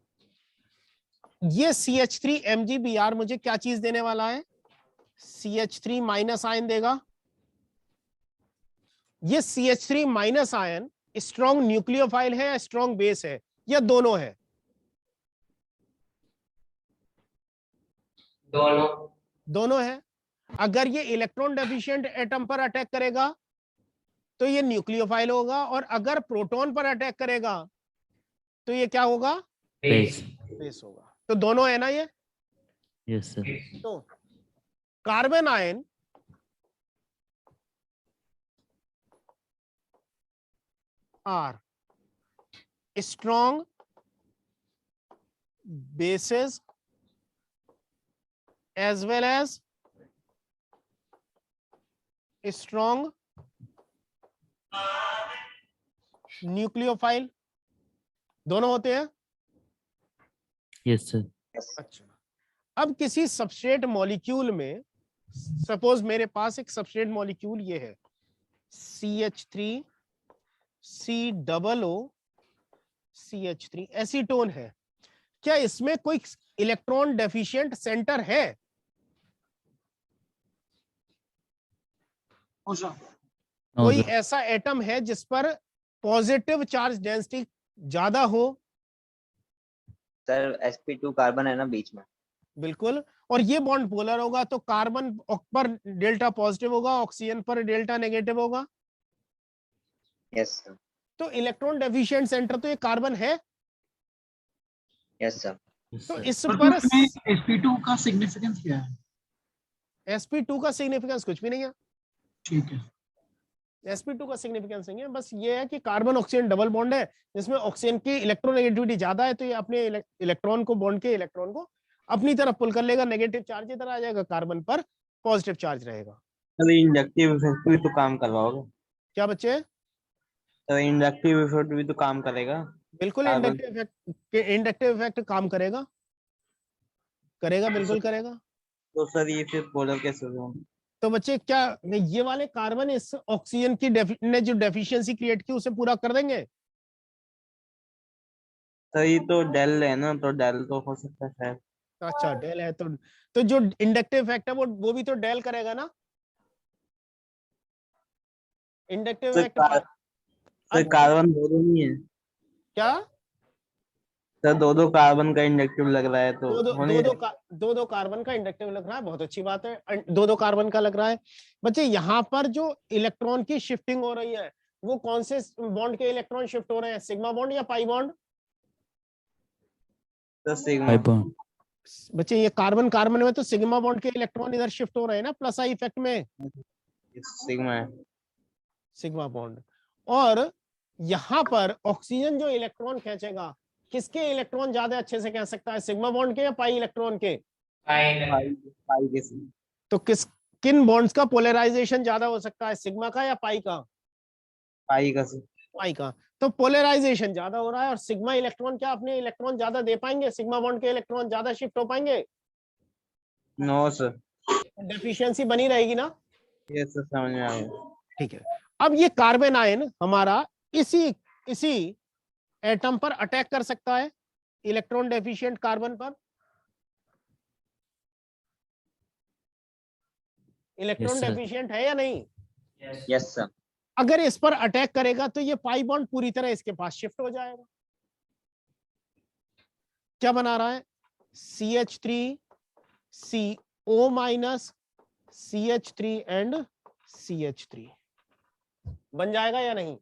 S3: ये CH3MgBr मुझे क्या चीज देने वाला है? CH3 माइनस आयन देगा। ये CH3 minus ion strong nucleophile है या स्ट्रॉन्ग बेस है या दोनों है? दोनों है। अगर ये इलेक्ट्रॉन डेफिशिएंट एटम पर अटैक करेगा तो ये न्यूक्लियोफाइल होगा, और अगर प्रोटॉन पर अटैक करेगा तो ये क्या होगा?
S2: बेस।
S3: बेस होगा। तो दोनों है ना ये?
S2: Yes sir.
S3: तो carbon ion are strong bases as well as strong nucleophile, दोनों होते हैं।
S2: Yes sir.
S3: अच्छा, अब किसी सबस्ट्रेट मॉलिक्यूल में, सपोज मेरे पास एक सबस्ट्रेट मॉलिक्यूल ये है CH3COO एसीटोन है। क्या इसमें कोई इलेक्ट्रॉन डेफिशिएंट सेंटर है? कोई ऐसा एटम है जिस पर पॉजिटिव चार्ज डेंसिटी ज्यादा हो?
S4: सर sp2 कार्बन है ना बीच में।
S3: बिल्कुल। और ये बॉन्ड पोलर होगा तो कार्बन पर डेल्टा पॉजिटिव होगा, ऑक्सीजन पर डेल्टा नेगेटिव होगा।
S4: Yes sir.
S3: तो इलेक्ट्रॉन डेफिशिएंट सेंटर तो ये कार्बन है।
S4: Yes sir.
S3: तो इस पर
S1: sp2 का सिग्निफिकेंस क्या है?
S3: sp2 का सिग्निफिकेंस कुछ भी नहीं है।
S1: ठीक है।
S3: sp2 का सिग्निफिकेंस नहीं है, बस ये है कि कार्बन ऑक्सीजन डबल बॉन्ड है जिसमें ऑक्सीजन की इलेक्ट्रोनेगेटिविटी ज्यादा है, तो ये अपने इलेक्ट्रॉन को, बॉन्ड के इलेक्ट्रॉन को अपनी तरफ पुल कर लेगा, नेगेटिव चार्ज इधर आ जाएगा, कार्बन पर पॉजिटिव चार्ज रहेगा।
S11: तो इंडक्टिव इफेक्ट भी तो काम करवाओगे?
S3: क्या बच्चे?
S11: तो इंडक्टिव इफेक्ट भी तो काम करेगा?
S3: बिल्कुल इंडक्टिव इफेक्ट काम करेगा, बिल्कुल करेगा।
S11: तो सर ये फिर पोलर कैसे होगा?
S3: तो बच्चे क्या ये वाले कार्बन इस ऑक्सीजन की ने जो डेफिशिएंसी क्रिएट की उसे पूरा कर देंगे?
S11: तो ये तो डेल है ना, तो डेल तो हो सकता है शायद।
S3: अच्छा डेल है तो जो इंडक्टिव इफेक्ट है वो भी तो डेल करेगा ना। इंडक्टिव इफेक्ट
S11: कार्बन दोनों नहीं है
S3: क्या?
S11: सर दो कार्बन का इंडक्टिव लग रहा है, तो
S3: दो कार्बन का इंडक्टिव लग रहा है, बहुत अच्छी बात है। दो कार्बन का लग रहा है। बच्चे यहाँ पर जो इलेक्ट्रॉन की शिफ्टिंग हो रही है वो कौन से बॉन्ड के इलेक्ट्रॉन शिफ्ट हो रहे हैं, सिग्मा बॉन्ड या पाई बॉन्ड?
S11: तो सिग्मा
S2: बॉन्ड।
S3: बच्चे ये कार्बन में तो सिग्मा बॉन्ड के इलेक्ट्रॉन इधर शिफ्ट हो रहे हैं ना, प्लस आई इफेक्ट में। Sigma bond. और यहाँ पर ऑक्सीजन जो इलेक्ट्रॉन खींचेगा, किसके इलेक्ट्रॉन ज्यादा अच्छे से कह सकता है, सिग्मा बॉन्ड के या पाई इलेक्ट्रॉन के?
S11: पाई के।
S3: तो किन बॉन्ड्स का पोलराइजेशन ज्यादा हो सकता है, सिग्मा का या पाई का?
S11: पाई का।
S3: तो पोलराइजेशन ज्यादा हो रहा है, और सिग्मा इलेक्ट्रॉन क्या अपने इलेक्ट्रॉन ज्यादा दे पाएंगे, सिग्मा बॉन्ड के इलेक्ट्रॉन ज्यादा शिफ्ट हो पाएंगे?
S11: No sir.
S3: डेफिशिएंसी बनी रहेगी ना।
S11: यस सर, समझ में आ गया।
S3: ठीक है। अब ये कार्बन आयन हमारा इसी एटम पर अटैक कर सकता है, इलेक्ट्रॉन डेफिशिएंट कार्बन पर। इलेक्ट्रॉन डेफिशिएंट है या नहीं?
S4: Yes sir.
S3: अगर इस पर अटैक करेगा तो ये पाई बॉन्ड पूरी तरह इसके पास शिफ्ट हो जाएगा। क्या बना रहा है? CH3CO minus CH3 and CH3 बन जाएगा या नहीं?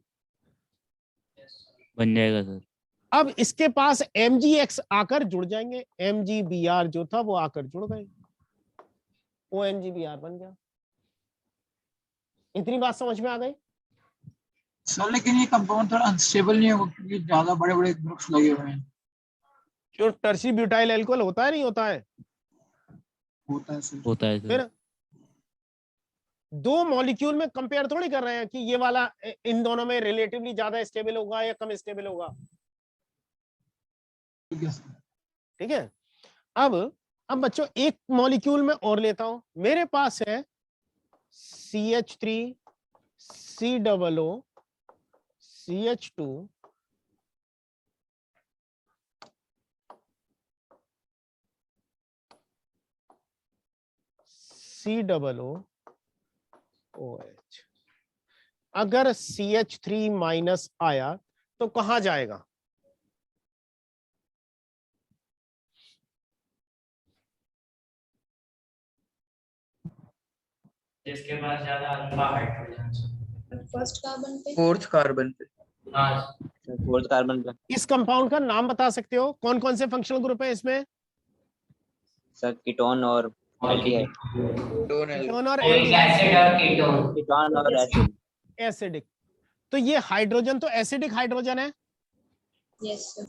S2: बन जाएगा सर।
S3: अब इसके पास MgX आकर जुड़ जाएंगे, MgBr जो था वो आकर जुड़ गए, ONGBr बन गया। इतनी बात समझ में आ गई?
S1: सर लेकिन ये कंपाउंड थोड़ा अनस्टेबल नहीं होगा क्योंकि ज्यादा बड़े बड़े ग्रुप्स लगे हुए हैं।
S3: जो टर्शी ब्यूटाइल अल्कोहल होता है नहीं होता है?
S1: होता है सर।
S2: होता है सर।
S3: फिर दो मॉलिक्यूल में कंपेयर थोड़ी कर रहे हैं कि ये वाला इन दोनों में रिलेटिवली ज्यादा स्टेबल होगा या कम स्टेबल होगा।
S1: ठीक है सर।
S3: ठीक है। अब बच्चों एक मॉलिक्यूल में और लेता हूं। मेरे पास है CH3 COO CH2 COO OH। अगर CH3 माइनस आया तो कहां जाएगा?
S10: जिसके पास ज्यादा अल्फा हाइड्रोजन।
S8: फर्स्ट कार्बन पे,
S5: फोर्थ कार्बन पे।
S10: हाँ
S4: फोर्थ कार्बन पे।
S3: इस कंपाउंड का नाम बता सकते हो? कौन कौन से फंक्शनल ग्रुप है इसमें?
S4: सर कीटोन और एल्डिहाइड।
S3: कीटोन और
S10: एसिड और कीटोन।
S4: कीटोन और एसिड।
S3: एसिडिक। तो ये हाइड्रोजन तो एसिडिक हाइड्रोजन है।
S8: Yes sir.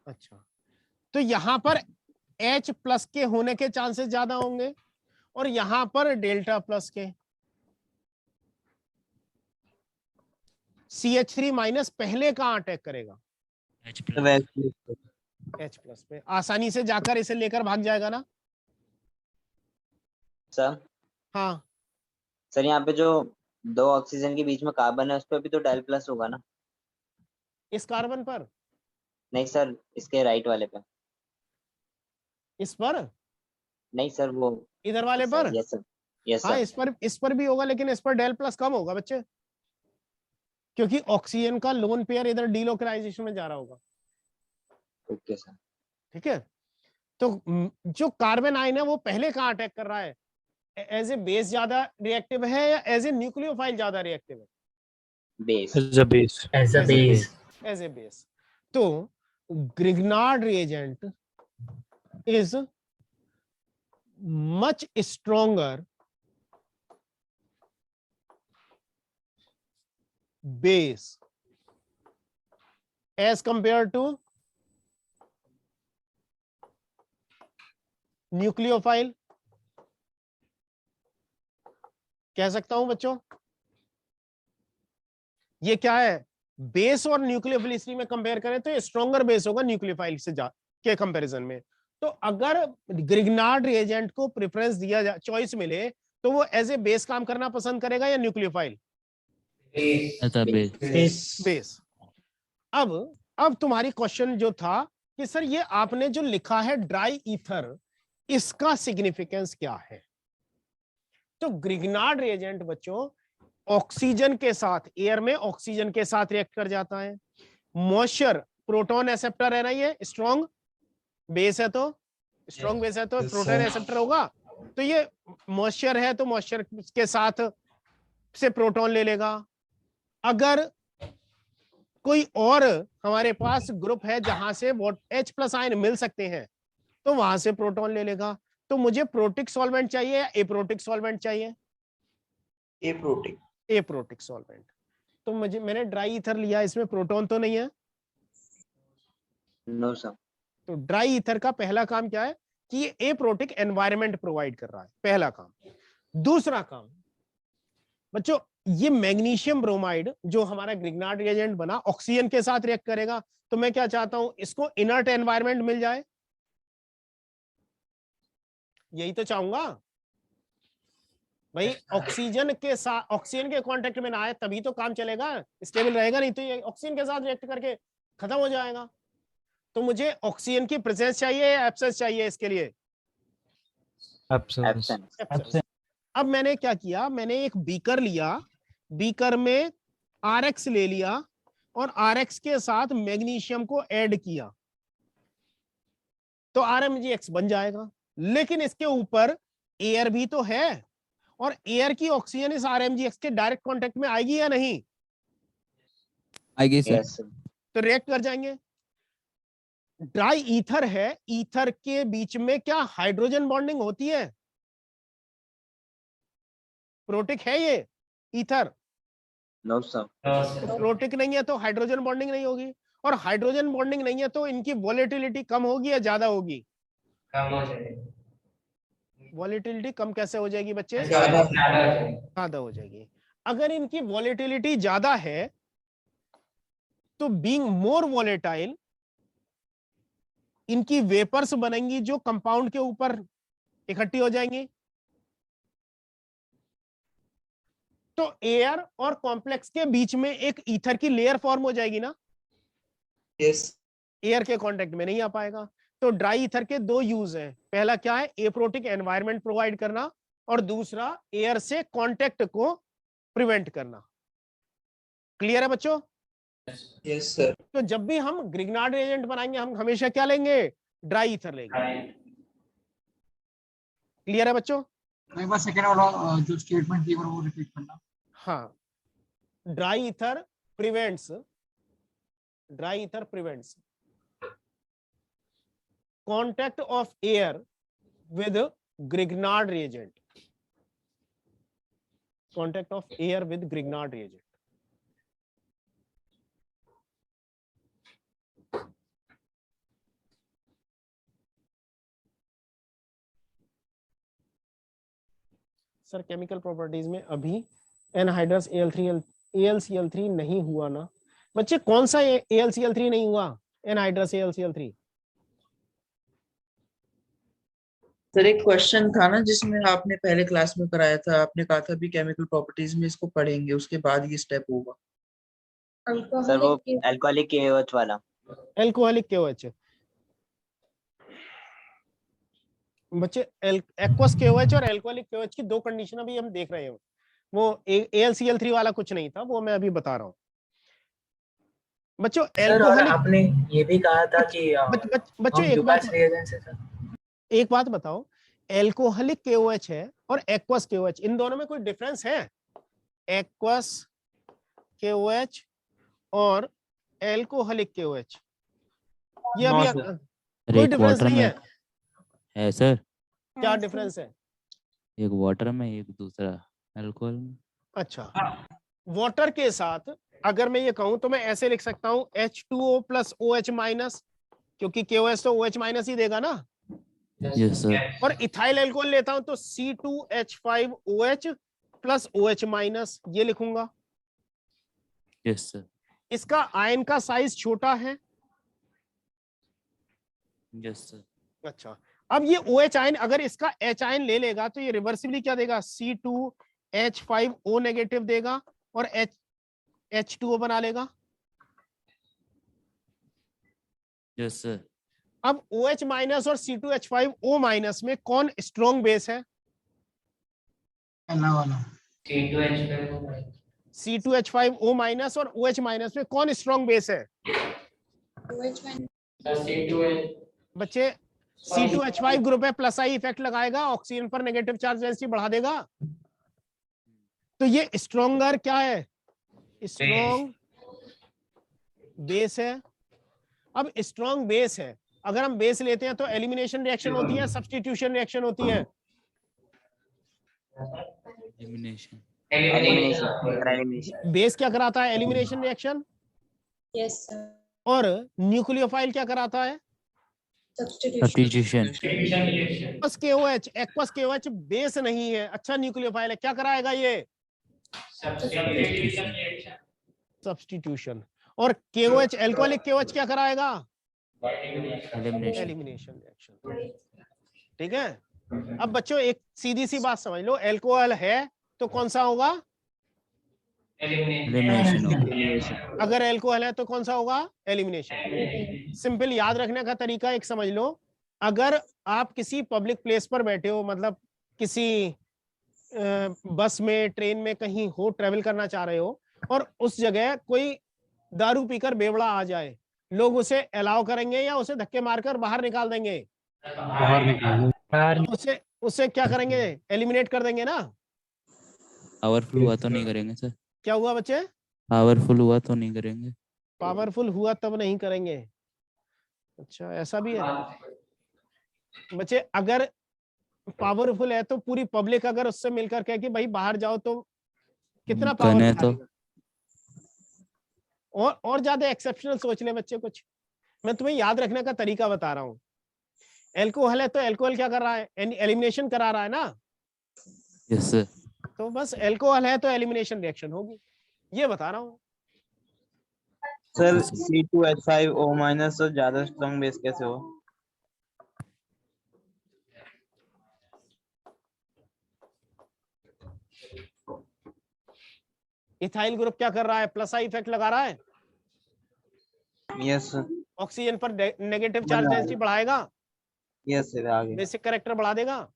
S3: अच्छा, तो यहां पर H प्लस के होने के चांसेस ज्यादा होंगे और यहां पर डेल्टा प्लस के। CH3 माइनस पहले कहां अटैक करेगा?
S2: H plus.
S3: H प्लस पे आसानी से जाकर इसे लेकर भाग जाएगा ना?
S4: सर
S3: हाँ
S4: सर यहाँ पे जो दो ऑक्सीजन के बीच में कार्बन है उस पर भी तो डेल प्लस होगा ना?
S3: इस कार्बन पर
S4: नहीं सर, इसके राइट वाले पे।
S3: इस पर
S4: नहीं सर, वो
S3: इधर वाले पर।
S4: यस सर, यस
S3: हाँ
S4: सर।
S3: इस पर भी होगा लेकिन इस पर डेल प्लस कम होगा बच्चे, क्योंकि ऑक्सीजन का लोन पेयर इधर डीलोकलाइजेशन में जा रहा होगा।
S4: Okay sir.
S3: ठीक है। तो जो कार्बन आयन है वो पहले कहां अटैक कर रहा है? एज ए बेस ज्यादा रिएक्टिव है या एज ए न्यूक्लियोफाइल ज्यादा रिएक्टिव है?
S4: Base.
S9: As a base.
S10: As a base.
S3: As a base. तो Grignard reagent is much stronger base as compared to nucleophile. कह सकता हूं बच्चों ये क्या है? बेस और न्यूक्लियोफिलिसिटी में कंपेयर करें तो ये स्ट्रॉन्गर बेस होगा न्यूक्लियोफाइल से के कंपैरिजन में। तो अगर ग्रिग्नार्ड रिएजेंट को प्रेफरेंस दिया चॉइस मिले तो वो एज ए बेस काम करना पसंद करेगा या न्यूक्लियोफाइल? बेस। अब तुम्हारी क्वेश्चन जो था कि सर ये आपने जो लिखा है ड्राई ईथर, इसका सिग्निफिकेंस क्या है? तो ग्रिग्नार्ड रिएजेंट बच्चों ऑक्सीजन के साथ, एयर में ऑक्सीजन के साथ रिएक्ट कर जाता है। मॉइस्चर प्रोटॉन एक्सेप्टर है ना, ये स्ट्रॉन्ग बेस है तो स्ट्रॉन्ग बेस है तो प्रोटॉन एक्सेप्टर होगा। तो ये मॉइस्चर है तो मॉइस्चर के साथ से प्रोटॉन ले लेगा। अगर कोई और हमारे पास ग्रुप है जहां से H प्लस आयन मिल सकते हैं तो वहां से प्रोटॉन ले लेगा। तो मुझे प्रोटिक सॉल्वेंट चाहिए या एप्रोटिक सॉल्वेंट चाहिए? Aprotic solvent. तो मैंने ड्राई ईथर लिया, इसमें प्रोटॉन तो नहीं है।
S4: No sir.
S3: तो ड्राई ईथर का पहला काम क्या है कि ये एप्रोटिक एनवायरनमेंट प्रोवाइड कर रहा है, पहला काम। दूसरा काम बच्चों, ये मैग्नीशियम ब्रोमाइड जो हमारा ग्रिग्नार्ड रिएजेंट बना ऑक्सीजन के साथ रिएक्ट करेगा। तो मैं क्या चाहता हूं, इसको इनर्ट एनवायरनमेंट मिल जाए, यही तो चाहूंगा भाई। ऑक्सीजन के साथ, ऑक्सीजन के कांटेक्ट में ना आए तभी तो काम चलेगा, स्टेबल रहेगा, नहीं तो ये ऑक्सीजन के साथ रिएक्ट करके खत्म हो जाएगा। तो मुझे ऑक्सीजन की प्रेजेंस चाहिए या एब्सेंस चाहिए इसके लिए? एब्सेंस। अब मैंने क्या किया, मैंने एक बीकर लिया, बीकर में RX ले लिया और RX के साथ मैग्नीशियम को ऐड किया। तो RMGX बन जाएगा। लेकिन इसके ऊपर एयर भी तो है, और एयर की ऑक्सीजन इस RMGX के डायरेक्ट कांटेक्ट में आएगी या नहीं?
S11: आएगी
S4: Yes,
S11: सर।
S4: sir.
S3: तो रिएक्ट कर जाएंगे। ड्राई ईथर है, ईथर के बीच में क्या हाइड्रोजन बॉन्डिंग होती है? प्रोटिक है ये ईथर?
S4: No, sir.
S3: प्रोटिक नहीं है तो हाइड्रोजन बॉन्डिंग नहीं होगी, और हाइड्रोजन बॉन्डिंग नहीं है तो इनकी वोलेटिलिटी कम होगी या ज्यादा होगी?
S10: कम हो जाएगी।
S3: वोलेटिलिटी कम कैसे हो जाएगी बच्चे?
S10: ज्यादा हो जाएगी।
S3: ज्यादा हो जाएगी। अगर इनकी वोलेटिलिटी ज्यादा है तो बीइंग मोर वोलेटाइल इनकी वेपर्स बनेंगी जो कंपाउंड के ऊपर इकट्ठी हो जाएंगी। तो एयर और कॉम्प्लेक्स के बीच में एक ईथर की लेयर फॉर्म हो जाएगी ना?
S6: यस
S3: एयर के कांटेक्ट में नहीं आ पाएगा। तो ड्राई ईथर के दो यूज हैं, पहला क्या है, एप्रोटिक एनवायरनमेंट प्रोवाइड करना, और दूसरा एयर से कांटेक्ट को प्रिवेंट करना। क्लियर है बच्चों?
S6: Yes sir.
S3: तो जब भी हम ग्रिग्नार्ड रिएजेंट बनाएंगे हम हमेशा क्या लेंगे? ड्राई ईथर लेंगे। क्लियर है बच्चों?
S1: एक बार सेकंड वाला जो स्टेटमेंट थी वो रिपीट करना।
S3: हाँ, dry ether prevents contact of air with Grignard reagent. Contact of air with Grignard reagent. Sir chemical properties में अभी एनहाइड्रस AlCl3 नहीं हुआ ना बच्चे? कौन सा AlCl3 नहीं हुआ? Anhydrous AlCl3।
S5: सर एक क्वेश्चन था ना जिसमें आपने पहले क्लास में कराया था, आपने कहा था भी केमिकल प्रॉपर्टीज में इसको पढ़ेंगे उसके बाद ये स्टेप होगा।
S4: सर वो अल्कोहलिक KOH वाला।
S3: एल्कोहलिक KOH बच्चे, एक्वस KOH और एल्कोहलिक KOH की दो कंडीशन अभी हम देख रहे हैं। वो AlCl3 वाला कुछ नहीं था, वो मैं अभी बता रहा हूँ बच्चों।
S10: एल्कोहलिक आपने ये भी कहा था कि
S3: बच्चों एक बात बताओ, एल्कोहलिक KOH है और एक्वस KOH, इन दोनों में कोई डिफरेंस है? एक्वस KOH और एल्कोहलिक KOH ये अभी कोई डिफरेंस नहीं है
S2: सर।
S3: क्या डिफरेंस है?
S2: एक वाटर में, एक दूसरा अल्कोहल में।
S3: अच्छा, वाटर के साथ अगर मैं ये कहूं तो मैं ऐसे लिख सकता हूं H2O प्लस OH माइनस, क्योंकि KOH तो OH माइनस ही देगा ना।
S2: Yes sir.
S3: और इथाइल अल्कोहल लेता हूं तो C2H5OH प्लस OH माइनस, ये लिखूंगा।
S2: Yes sir.
S3: इसका आयन का साइज छोटा है।
S2: Yes sir.
S3: अच्छा, अब ये OH आयन अगर इसका H आयन ले लेगा तो ये रिवर्सिबली क्या देगा? C2H5O नेगेटिव देगा और H2O बना लेगा।
S2: Yes sir.
S3: अब OH माइनस और C2H5O माइनस में कौन स्ट्रॉन्ग बेस है?
S1: पहला वाला
S3: C2H5O माइनस और OH माइनस में कौन स्ट्रॉन्ग बेस है? बच्चे, C2H5 ग्रुप है, प्लस आई इफेक्ट लगाएगा, ऑक्सीजन पर नेगेटिव चार्ज डेंसिटी बढ़ा देगा। तो ये स्ट्रॉन्गर क्या है? स्ट्रॉन्ग बेस है। अब स्ट्रॉन्ग बेस है, अगर हम बेस लेते हैं तो एलिमिनेशन रिएक्शन होती है, सब्स्टिट्यूशन रिएक्शन होती है। बेस क्या कराता है? Elimination reaction.
S8: Yes sir.
S3: और न्यूक्लियोफाइल क्या कराता है?
S2: सब्स्टिट्यूशन।
S3: एक्वस KOH बेस नहीं है, अच्छा न्यूक्लियोफाइल है, क्या कराएगा ये? सब्स्टिट्यूशन। और KOH एल्कोहलिक KOH क्या कराएगा? Elimination reaction. ठीक है। अब बच्चों एक सीधी सी बात समझ लो, अल्कोहल है तो कौन सा होगा? एलिमिनेशन। अगर अल्कोहल है तो कौन सा होगा? एलिमिनेशन। सिंपल याद रखने का तरीका एक समझ लो, अगर आप किसी पब्लिक प्लेस पर बैठे हो, मतलब किसी बस में, ट्रेन में, कहीं हो, ट्रेवल करना चाह रहे हो, और उस जगह कोई दारू पीकर बेवड़ा आ जाए, लोग उसे अलाउ करेंगे या उसे धक्के मारकर बाहर निकाल देंगे?
S9: बाहर निकाल दो।
S10: बाहर
S3: उससे उससे क्या करेंगे, एलिमिनेट कर देंगे ना।
S2: पावरफुल हुआ तो नहीं करेंगे सर।
S3: क्या हुआ बच्चे,
S2: पावरफुल हुआ तो नहीं करेंगे।
S3: पावरफुल हुआ तब नहीं करेंगे। अच्छा ऐसा भी है बच्चे, अगर पावरफुल है तो पूरी पब्लिक अगर उससे मिलकर कहे कि भाई बाहर जाओ तो कितना पावर
S2: गन है
S3: दिखा
S2: तो
S3: देगा। और ज्यादा एक्सेप्शनल सोच ले बच्चे कुछ। मैं तुम्हें याद रखने का तरीका बता रहा हूँ। एल्कोहल है तो एल्कोहल क्या कर रहा है, एलिमिनेशन करा रहा है ना।
S2: Yes sir.
S3: तो बस एल्कोहल है तो एलिमिनेशन रिएक्शन होगी, ये बता रहा हूँ।
S11: सर C2H5O माइनस तो ज्यादा स्ट्रॉन्ग बेस कैसे हो?
S3: इथाइल ग्रुप क्या कर रहा है, प्लस आई इफेक्ट लगा रहा है,
S11: यस सर।
S3: ऑक्सीजन पर नेगेटिव चार्ज डेंसिटी बढ़ाएगा,
S11: यस सर आगे।
S3: बेसिक कैरेक्टर बढ़ा देगा।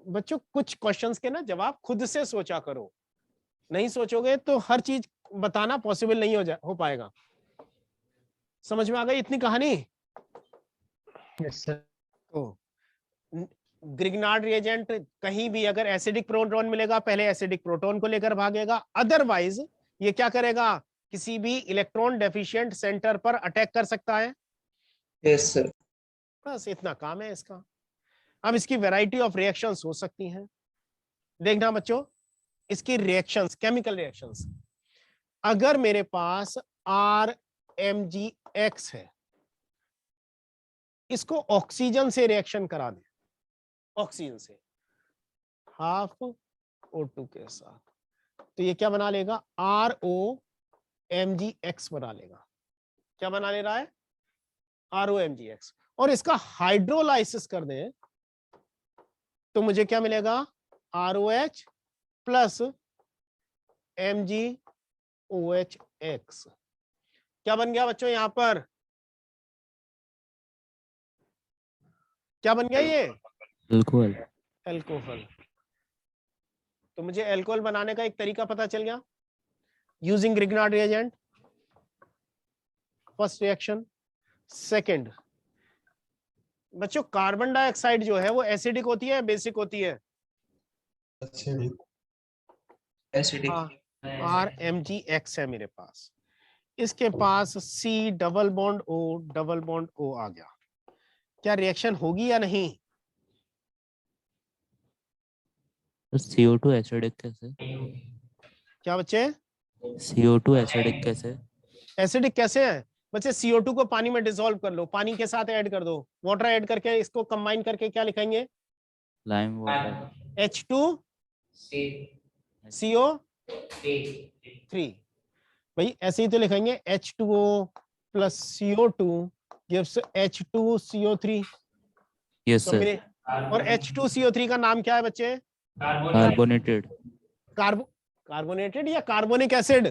S3: बच्चों कुछ क्वेश्चंस के ना जवाब खुद से सोचा करो, नहीं सोचोगे तो हर चीज बताना पॉसिबल नहीं हो पाएगा। समझ में आ गई इतनी कहानी?
S10: Yes sir.
S3: तो ग्रिग्नार्ड रिएजेंट कहीं भी अगर एसिडिक प्रोटॉन मिलेगा पहले एसिडिक प्रोटॉन को लेकर भागेगा, अदरवाइज ये क्या करेगा, किसी भी इलेक्ट्रॉन डेफिशिएंट सेंटर पर अटैक कर सकता है।
S6: Yes sir.
S3: बस इतना काम है इसका। अब इसकी वैरायटी ऑफ रिएक्शंस हो सकती हैं। देखना बच्चों, इसकी रिएक्शंस, केमिकल रिएक्शंस, अगर मेरे पास RMgX है, इसको ऑक्सीजन से रिएक्शन करा दे, ऑक्सीजन से हाफ O2 के साथ, तो ये क्या बना लेगा, ROMgX बना लेगा। क्या बना ले रहा है, ROMgX। और इसका हाइड्रोलाइसिस कर दें तो मुझे क्या मिलेगा, ROH प्लस MgOHX। क्या बन गया बच्चों यहां पर, क्या बन गया ये,
S2: अल्कोहल।
S3: एल्कोहल। तो मुझे एल्कोहल बनाने का एक तरीका पता चल गया, using Grignard reagent. First reaction. Second बच्चों, कार्बन डाइऑक्साइड जो है वो एसिडिक होती है, बेसिक होती है,
S6: एसिडिक।
S3: RMgX है मेरे पास, इसके पास C डबल बॉन्ड O आ गया। क्या रिएक्शन होगी या नहीं?
S2: CO2 एसिडिक कैसे?
S3: क्या बच्चे,
S2: CO2 एसिडिक कैसे?
S3: एसिडिक कैसे है बच्चे, CO2 को पानी में डिसॉल्व कर लो, पानी के साथ ऐड कर दो, वाटर ऐड करके इसको कंबाइन करके क्या लिखेंगे,
S2: लाइम वाटर।
S3: H2CO3। भाई ऐसे ही तो लिखेंगे, H2O plus CO2 gives H2CO3।
S2: Yes sir.
S3: और H2CO3 का नाम क्या है बच्चे,
S2: कार्बोनेटेड।
S3: कार्बोनेटेड या कार्बोनिक एसिड?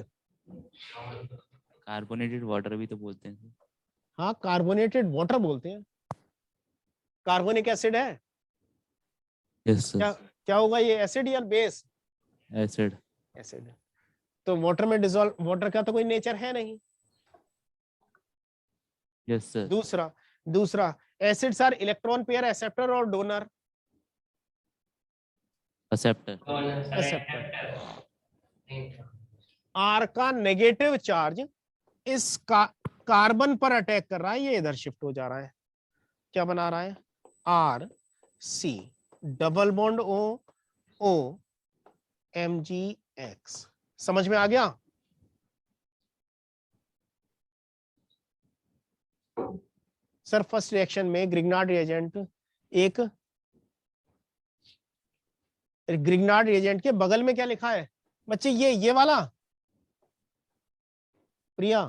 S2: कार्बोनेटेड वाटर भी तो बोलते हैं।
S3: हाँ कार्बोनेटेड वाटर बोलते हैं, कार्बोनिक एसिड है।
S2: Yes sir.
S3: क्या होगा ये, एसिड या बेस?
S2: एसिड।
S3: एसिड। तो वाटर में डिसॉल्व, वाटर का तो कोई नेचर है नहीं।
S2: Yes sir.
S3: दूसरा acids are electron pair acceptor और डोनर?
S2: एक्सेप्टर।
S3: R का नेगेटिव चार्ज इस कार्बन पर अटैक कर रहा है, ये इधर शिफ्ट हो जा रहा है, क्या बना रहा है, RC डबल बॉन्ड OMgX। समझ में आ गया? सर फर्स्ट रिएक्शन में ग्रिग्नार्ड रिएजेंट के बगल में क्या लिखा है बच्चे, ये वाला, प्रिया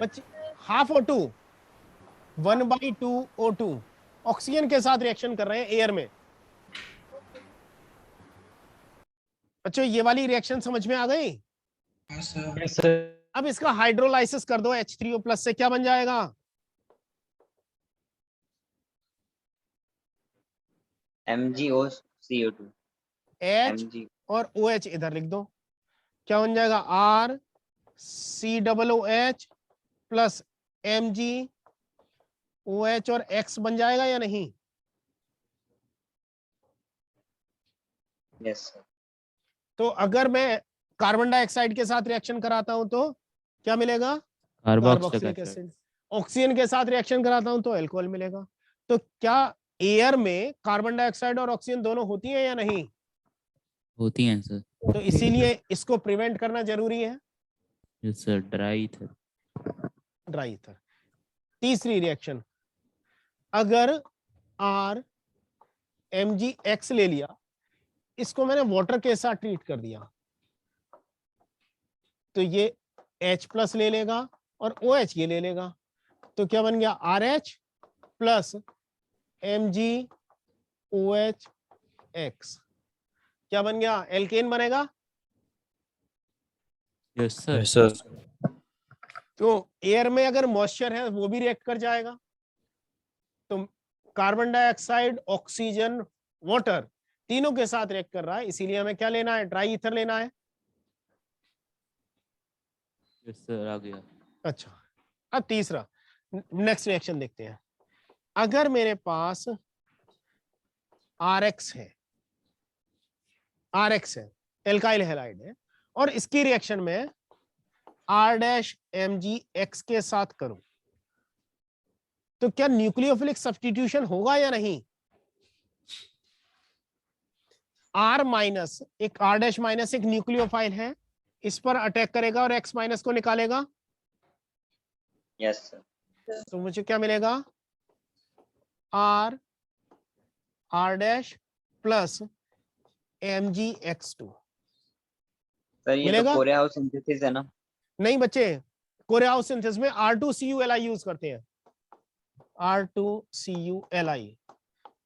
S3: बच्चे, हाफ O2 1/2 O2 ऑक्सीजन के साथ रिएक्शन कर रहे हैं एयर में। बच्चों ये वाली रिएक्शन समझ में आ गई?
S10: Yes sir.
S3: अब इसका हाइड्रोलाइसिस कर दो H3O+ से, क्या बन जाएगा,
S4: MgO CO2।
S3: H और OH इधर लिख दो, क्या बन जाएगा, COOH प्लस MgOH और X बन जाएगा या नहीं?
S4: Yes sir.
S3: तो अगर मैं कार्बन डाइऑक्साइड के साथ रिएक्शन कराता हूं तो क्या मिलेगा?
S2: Carboxylic
S3: carboxylic
S2: acid.
S3: Acid. Oxygen के साथ रिएक्शन कराता हूं तो अल्कोहल मिलेगा। तो क्या एयर में कार्बन डाइऑक्साइड और ऑक्सीजन दोनों होती है या नहीं?
S2: होती हैं सर।
S3: तो इसीलिए इसको प्रिवेंट करना जरूरी है,
S2: yes sir, dry ether.
S3: Dry ether. तीसरी रिएक्शन, अगर RMgX ले लिया, इसको मैंने वाटर के साथ ट्रीट कर दिया, तो ये H प्लस ले लेगा और OH ये ले लेगा, तो क्या बन गया? RH प्लस MgOH क्या बन गया? एल्केन बनेगा।
S2: Yes sir.
S11: सर।
S3: तो एयर में अगर मॉइस्चर है वो भी रिएक्ट कर जाएगा, तो कार्बन डाइऑक्साइड, ऑक्सीजन, वाटर तीनों के साथ रिएक्ट कर रहा है, इसीलिए हमें क्या लेना है? ड्राई ईथर लेना है।
S2: यस सर, आ गया।
S3: अच्छा, अब तीसरा, नेक्स्ट रिएक्शन देखते हैं। अगर मेरे पास RX है, एल्काइल हैलाइड है, और इसकी रिएक्शन में R-MgX के साथ करूं, तो क्या न्यूक्लियोफिलिक सब्स्टिट्यूशन होगा या नहीं? R माइनस एक R- माइनस एक न्यूक्लियोफाइल है, इस पर अटैक करेगा और X माइनस को निकालेगा।
S4: Yes sir.
S3: तो मुझे क्या मिलेगा? R प्लस MgX2
S4: सर ये
S3: मिलेगा?
S4: तो कोरिया हाउस सिंथेसिस है ना?
S3: नहीं बच्चे, कोरियाहाउस सिंथेसिस में R2CuLi यूज करते हैं। R2CuLi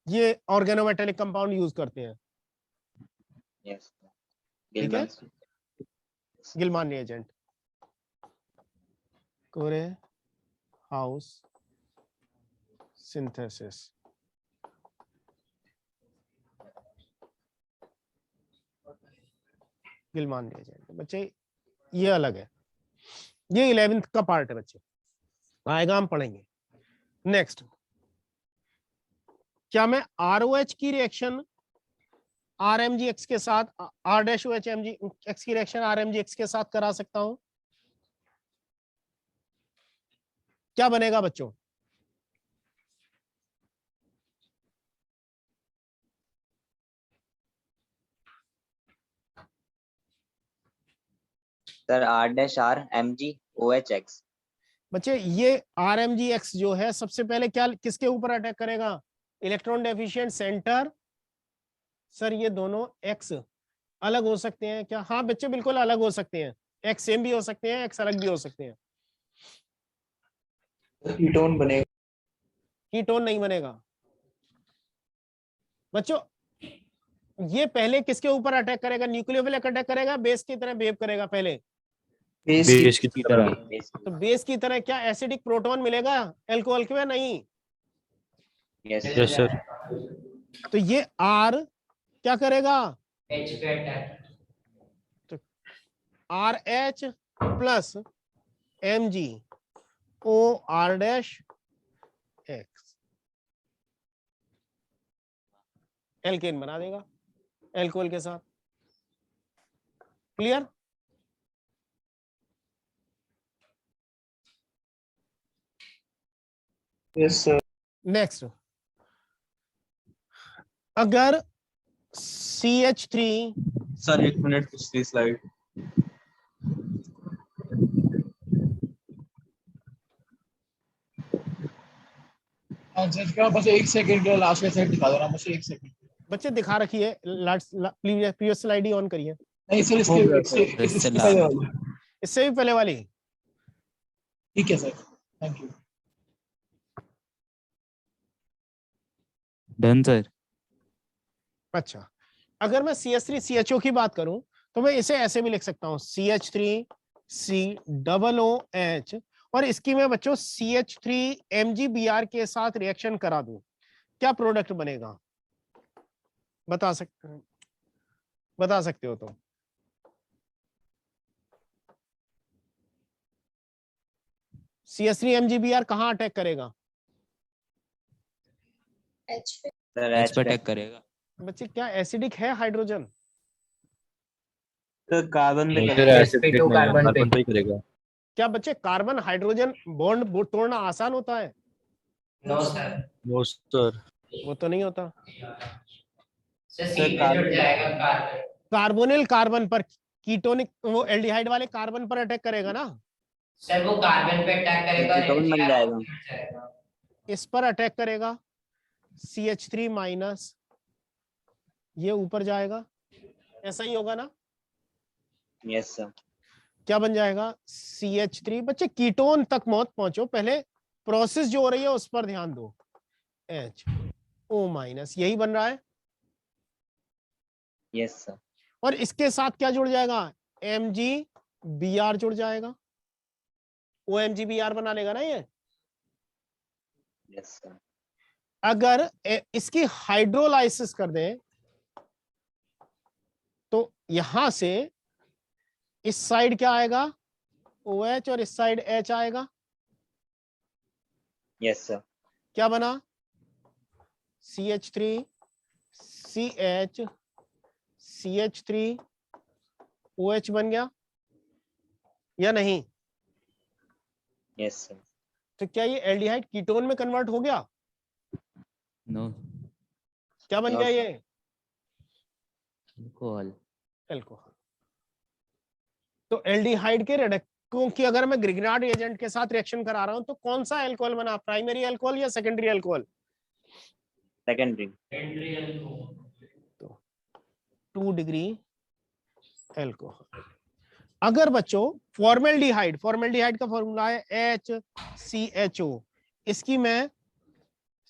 S3: ये ऑर्गेनोमेटेलिक कंपाउंड यूज करते हैं।
S4: यस।
S3: ठीक है, गिलमान रिएजेंट, कोरियाहाउस सिंथेसिस। गिलमान रिएजेंट बच्चे ये अलग है, ये 11th का पार्ट है बच्चे, आएगा हम पढ़ेंगे। नेक्स्ट, क्या मैं ROH की रिएक्शन RMgX के साथ, R-OH-MgX की रिएक्शन RMgX के साथ करा सकता हूं? क्या बनेगा बच्चों?
S4: Sir R-RMgOHX।
S3: बच्चे ये RMgX जो है सबसे पहले क्या किसके ऊपर अटैक करेगा? Electron deficient centre. सर ये दोनों X अलग हो सकते हैं क्या? हाँ बच्चे बिल्कुल अलग हो सकते हैं, X सेम भी हो सकते हैं, X अलग भी हो सकते हैं।
S5: कीटोन बनेगा।
S3: कीटोन नहीं बनेगा बच्चों। ये पहले किसके ऊपर अटैक करेगा? न्यूक्लियोफिलिक अटैक करेगा, बेस की तरह बिहेव करेगा पहले?
S11: बेस की तरह।
S3: तो बेस की तरह क्या एसिडिक प्रोटॉन मिलेगा अल्कोहल के में? नहीं।
S11: Yes sir.
S3: तो ये R क्या करेगा? तो RH प्लस MgOR-X एल्केन बना देगा अल्कोहल के साथ। क्लियर?
S5: Yes sir.
S3: नेक्स्ट, अगर CH3
S11: सर 1 मिनट, पिछली स्लाइड।
S1: बस 1 सेकंड के लास्ट का सेट दिखा दो ना, बस 1 सेकंड।
S3: बच्चे दिखा रखी है, प्रीवियस स्लाइड ही ऑन करिए।
S1: नहीं सर, इससे पहले वाली।
S3: इससे भी पहले वाली।
S1: ठीक है sir, thank you.
S2: Done sir.
S3: अच्छा, अगर मैं CH3 CHO की बात करूं तो मैं इसे ऐसे भी लिख सकता हूं, CH3 COOH, और इसकी मैं बच्चों CH3 MgBr के साथ रिएक्शन करा दूं, क्या प्रोडक्ट बनेगा? बता सकते हो तो? CH3 MgBr कहाँ अटैक करेगा?
S8: H पे
S4: सर
S2: एच
S4: एच
S2: पे
S4: पे
S2: अटैक करेगा।
S3: बच्चे क्या एसिडिक है हाइड्रोजन?
S11: तो कार्बन पे
S9: नेचर
S11: करेगा।
S9: एसिडिक
S10: sp2
S9: नहीं है,
S10: कार्बन पे
S9: कार्बन पे ही करेगा।
S3: क्या बच्चे कार्बन हाइड्रोजन बॉन्ड तोड़ना आसान होता है?
S10: No sir,
S9: no sir.
S3: वो तो नहीं होता।
S11: सर कार्बन
S3: कार्बोनिल कार्बन पर, कीटोनिक वो एल्डिहाइड वाले कार्बन पर अटैक करेगा ना,
S10: सर वो कार्बन पे अटैक करेगा और
S4: कीटोन बन जाएगा।
S10: जाएगा।
S3: इस पर अटैक करेगा CH3 माइनस, ये ऊपर जाएगा, ऐसा ही होगा ना?
S4: Yes sir.
S3: क्या बन जाएगा? CH3। बच्चे कीटोन तक मौत पहुंचो, पहले प्रोसेस जो हो रही है उस पर ध्यान दो। HO माइनस, यही बन रहा है।
S4: Yes sir.
S3: और इसके साथ क्या जुड़ जाएगा? MgBr जुड़ जाएगा। OMgBr बना लेगा ना ये।
S4: Yes sir.
S3: अगर इसकी हाइड्रोलाइसिस कर दें तो यहां से इस साइड क्या आएगा? OH और इस साइड H आएगा।
S4: Yes sir.
S3: क्या बना? CH3 CH CH3 OH बन गया या नहीं?
S4: Yes sir.
S3: तो क्या ये एल्डिहाइड कीटोन में कन्वर्ट हो गया?
S2: नो।
S3: क्या बन
S4: No,
S3: गया
S4: sir.
S3: ये?
S2: अल्कोहल।
S3: एल्कोहल। तो एल्डिहाइड के रेडक्टों की अगर मैं ग्रिग्नार्ड एजेंट के साथ रिएक्शन करा रहा हूं तो कौन सा अल्कोहल बना? प्राइमरी अल्कोहल या सेकेंडरी अल्कोहल?
S4: सेकेंडरी।
S3: तो 2 डिग्री अल्कोहल। अगर बच्चों फॉर्मेल्डिहाइड का फॉर्मूला है HCHO, इसकी मैं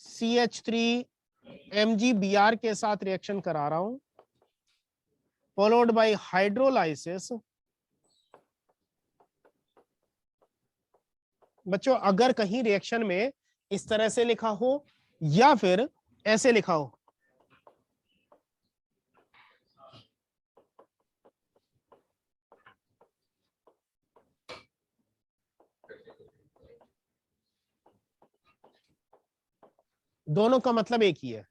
S3: CH3 MgBr के साथ रिएक्शन करा रहा हूं, फॉलोड बाय हाइड्रोलाइसिस। बच्चों अगर कहीं रिएक्शन में इस तरह से लिखा हो या फिर ऐसे लिखा हो, दोनों का मतलब एक ही है।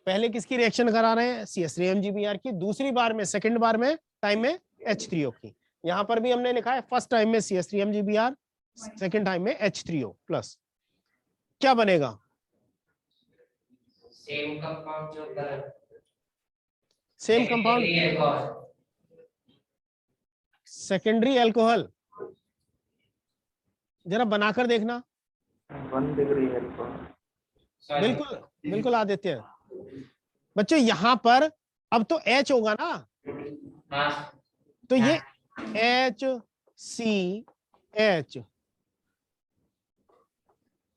S3: पहले किसकी रिएक्शन करा रहे हैं? CH3 MgBr की, दूसरी बार में सेकंड बार में टाइम में H3O की। यहां पर भी हमने लिखा है फर्स्ट टाइम में CH3 MgBr, सेकंड टाइम में H3O प्लस। क्या बनेगा?
S10: सेम कंपाउंड जो कर
S3: सेम कंपाउंड, सेकेंडरी अल्कोहल। जरा बनाकर देखना।
S11: 1 डिग्री अल्कोहल।
S3: बिल्कुल बिल्कुल आदित्य। बच्चों यहां पर अब तो H होगा ना, तो ये HCH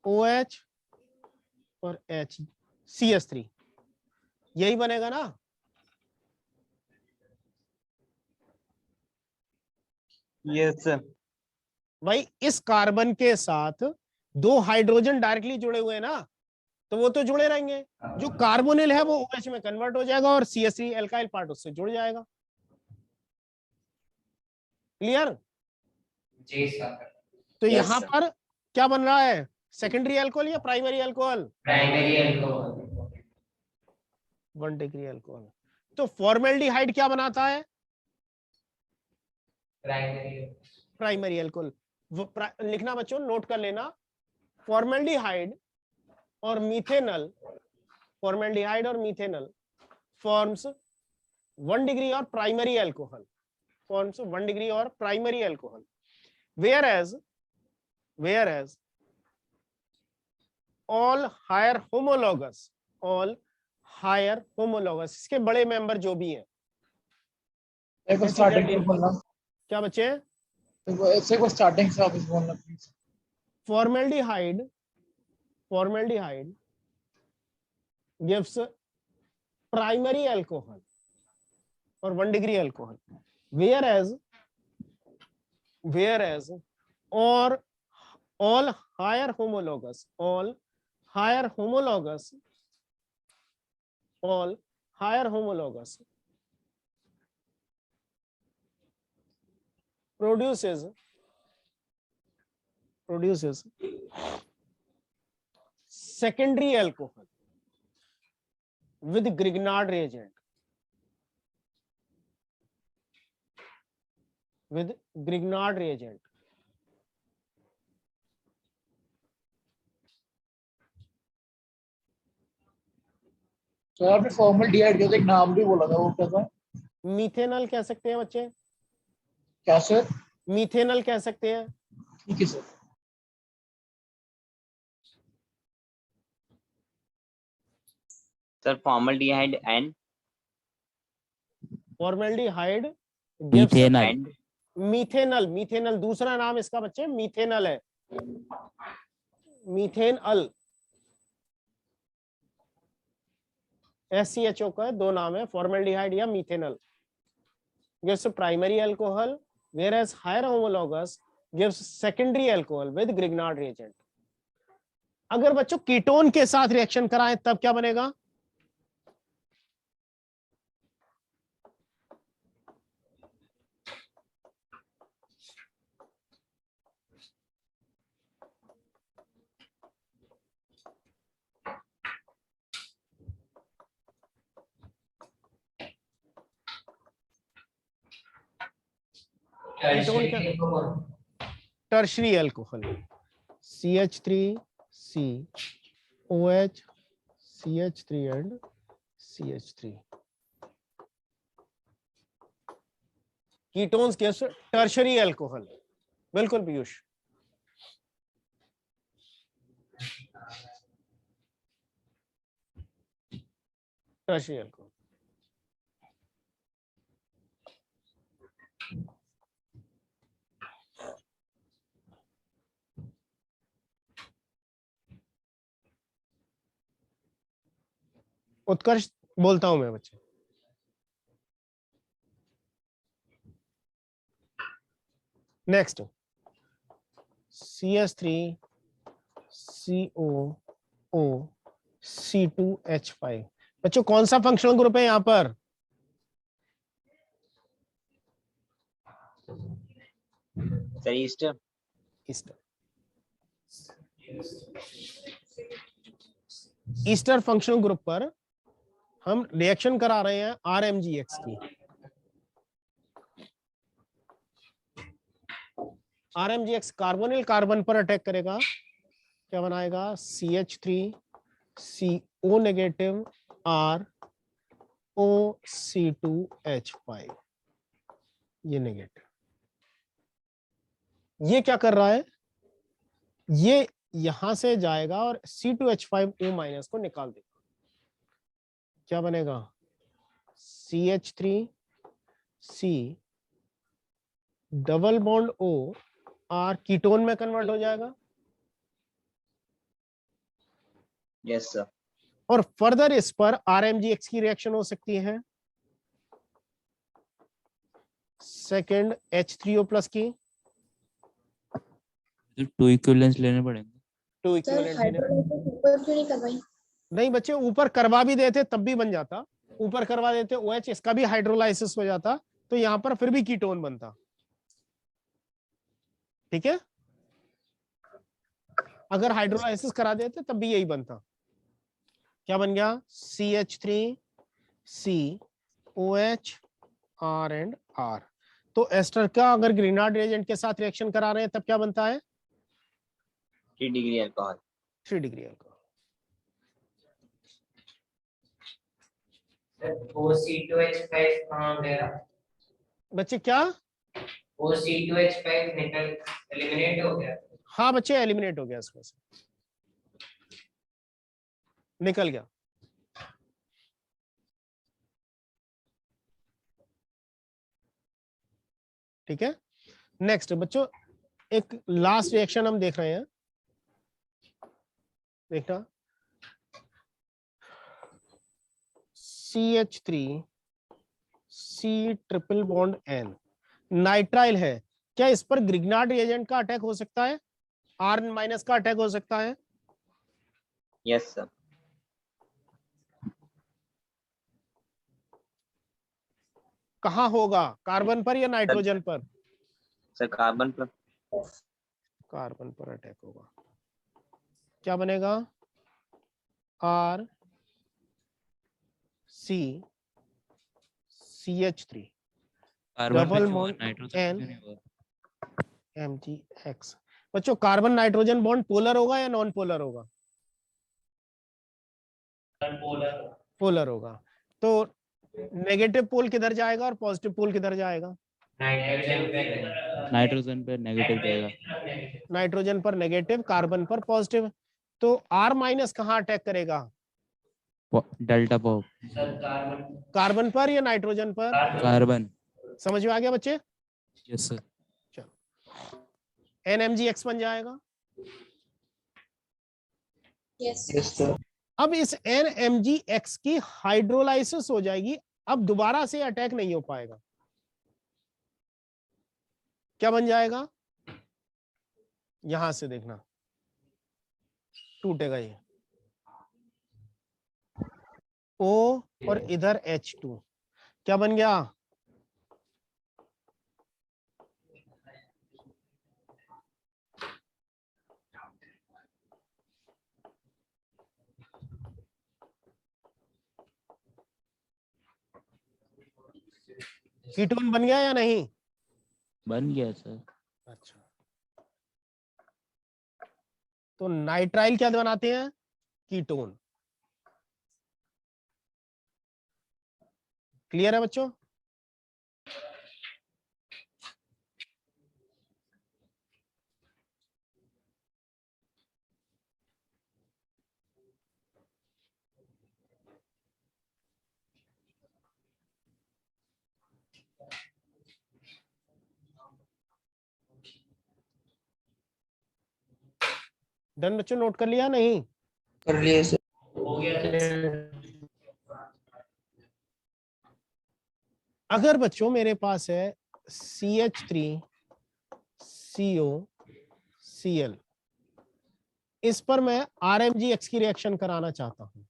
S3: OH और CH3 यही बनेगा ना?
S11: Yes sir.
S3: भाई इस कार्बन के साथ 2 हाइड्रोजन डायरेक्टली जुड़े हुए हैं ना, तो वो तो जुड़े रहेंगे। जो कार्बोनिल है वो OH में कन्वर्ट हो जाएगा और CH3 एल्काइल पार्ट उससे जुड़ जाएगा। क्लियर?
S10: जी सर।
S3: तो
S4: Yes,
S3: यहां
S4: sir.
S3: पर क्या बन रहा है? सेकेंडरी अल्कोहल या primary alcohol?
S10: Primary alcohol.
S3: 1 degree alcohol. तो फॉर्मेल्डिहाइड क्या बनाता है? Primary alcohol. लिखना बच्चों, नोट कर लेना। फॉर्मेल्डिहाइड और मीथेनल, फॉर्मेल्डिहाइड और मीथेनल फॉर्म्स 1 डिग्री और प्राइमरी अल्कोहल, फॉर्म्स 1 डिग्री और primary alcohol. whereas all higher homologous इसके बड़े मेंबर जो भी हैं,
S1: एक स्टार्टिंग से बोलना,
S3: क्या बच्चे?
S1: एक को स्टार्टिंग से वापस बोलना please.
S3: Formaldehyde gives primary alcohol or 1 degree alcohol, whereas all higher homologous produces secondary alcohol with Grignard reagent. With Grignard reagent.
S1: तो आपने फॉर्मल्डिहाइड का तो एक नाम भी बोला था, वो क्या था?
S3: मीथेनॉल कह सकते हैं बच्चे,
S1: क्या सर?
S3: मीथेनॉल कह सकते हैं।
S1: ठीक है sir.
S4: Sir formaldehyde and
S3: formaldehyde
S2: methanol.
S3: Methanol, methanol दूसरा नाम इसका बच्चे मीथेनॉल है, मीथेनॉल। SCHO का दो नाम है, फॉर्मल्डिहाइड या methanol. gives primary alcohol whereas higher homologous gives secondary alcohol with Grignard reagent. अगर बच्चों कीटोन के साथ रिएक्शन कराएं तब क्या बनेगा? Tertiary alcohol CH3C OH CH3 and CH3 ketones के टर्शरी अल्कोहल। बिल्कुल पीयूष। Tertiary alcohol. उत्कर्ष बोलता हूं मैं बच्चे। Next CH3 COO C2H5। बच्चों कौन सा फंक्शनल ग्रुप है यहां पर?
S4: Sir Easter.
S3: Easter functional group पर हम रिएक्शन करा रहे हैं RMGX की। RMGX कार्बोनिल कार्बन पर अटैक करेगा, क्या बनाएगा? CH3CO नेगेटिव ROC2H5, ये नेगेटिव। ये क्या कर रहा है? ये यहां से जाएगा और C2H5O माइनस को निकाल देगा। क्या बनेगा? CH3C double bond O R ketone में कन्वर्ट हो जाएगा।
S4: Yes sir.
S3: और फर्दर इस पर RMGX की रिएक्शन हो सकती है। सेकंड H3O प्लस की
S2: टू इक्विवेलेंस लेने पड़ेंगे।
S3: टू
S8: सर
S3: इक्विवेलेंट
S8: हाइड्रोलाइसिस ऊपर क्यों नहीं करवाई?
S3: नहीं बच्चे, ऊपर करवा भी देते तब भी बन जाता। ऊपर करवा देते OH, इसका भी हाइड्रोलाइसिस हो जाता, तो यहां पर फिर भी कीटोन बनता। ठीक है, अगर हाइड्रोलाइसिस करा देते तब भी यही बनता। क्या बन गया? CH3C OH R and R। तो एस्टर का अगर ग्रीनार्ड रिएजेंट के साथ रिएक्शन करा रहे हैं तब क्या बनता है?
S4: 3 degree alcohol.
S3: 3 degree alcohol.
S10: OC2H5 कहाँ गया?
S3: बच्चे क्या?
S10: OC2H5 निकल एलिमिनेट हो गया।
S3: हाँ बच्चे, एलिमिनेट हो गया, इसमें से निकल गया। ठीक है, नेक्स्ट बच्चों एक लास्ट रिएक्शन हम देख रहे हैं। देखना, CH3C triple bond N nitrile है। क्या इस पर ग्रिग्नार्ड रिएजेंट का अटैक हो सकता है? R माइनस का अटैक हो सकता है?
S4: Yes sir.
S3: कहाँ होगा? कार्बन पर या नाइट्रोजन पर?
S4: सर कार्बन पर।
S3: कार्बन पर अटैक होगा, क्या बनेगा? R C CH3
S2: कार्बन पे
S3: डबल
S2: क्यों हुआ?
S3: बॉन्ड
S2: नाइट्रोजन
S3: N
S2: क्यों नहीं हुआ?
S3: MgX। बच्चों कार्बन नाइट्रोजन बॉन्ड पोलर होगा या नॉन पोलर होगा? पोलर होगा। तो नेगेटिव पोल किधर जाएगा और पॉजिटिव पोल किधर जाएगा?
S2: नाइट्रोजन पे नेगेटिव जाएगा।
S3: नाइट्रोजन पर नेगेटिव, कार्बन पर पॉजिटिव। तो R माइनस कहाँ अटैक करेगा?
S2: Delta pop.
S3: कार्बन पर या नाइट्रोजन पर?
S2: कार्बन।
S3: समझ में आ गया बच्चे?
S2: Yes sir.
S3: चलो NMgX बन जाएगा।
S8: Yes
S5: sir.
S3: अब इस NMgX की हाइड्रोलाइसिस हो जाएगी, अब दोबारा से अटैक नहीं हो पाएगा। क्या बन जाएगा? यहां से देखना, टूटेगा ये O और इधर H2, क्या बन गया? कीटोन बन गया या नहीं?
S2: बन गया सर।
S3: अच्छा, तो नाइट्राइल क्या बनाते हैं? कीटोन। क्लियर है बच्चों? डन बच्चों, नोट कर लिया नहीं?
S5: कर लिए सर।
S3: अगर बच्चों मेरे पास है CH3COCl, इस पर मैं RMgX की रिएक्शन कराना चाहता हूं,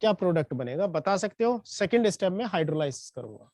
S3: क्या प्रोडक्ट बनेगा बता सकते हो? सेकंड स्टेप में हाइड्रोलाइसिस करूंगा।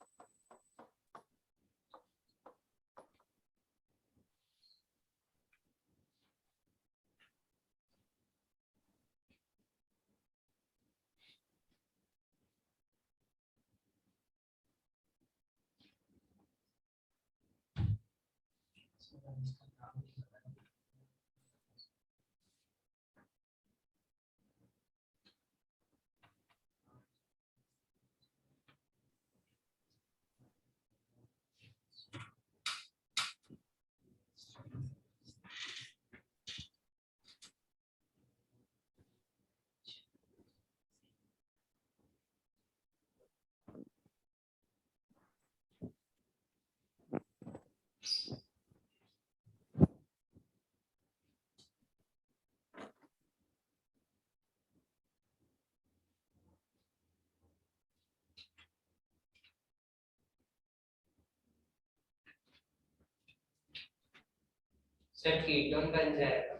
S10: सर कीटोन बन जाएगा।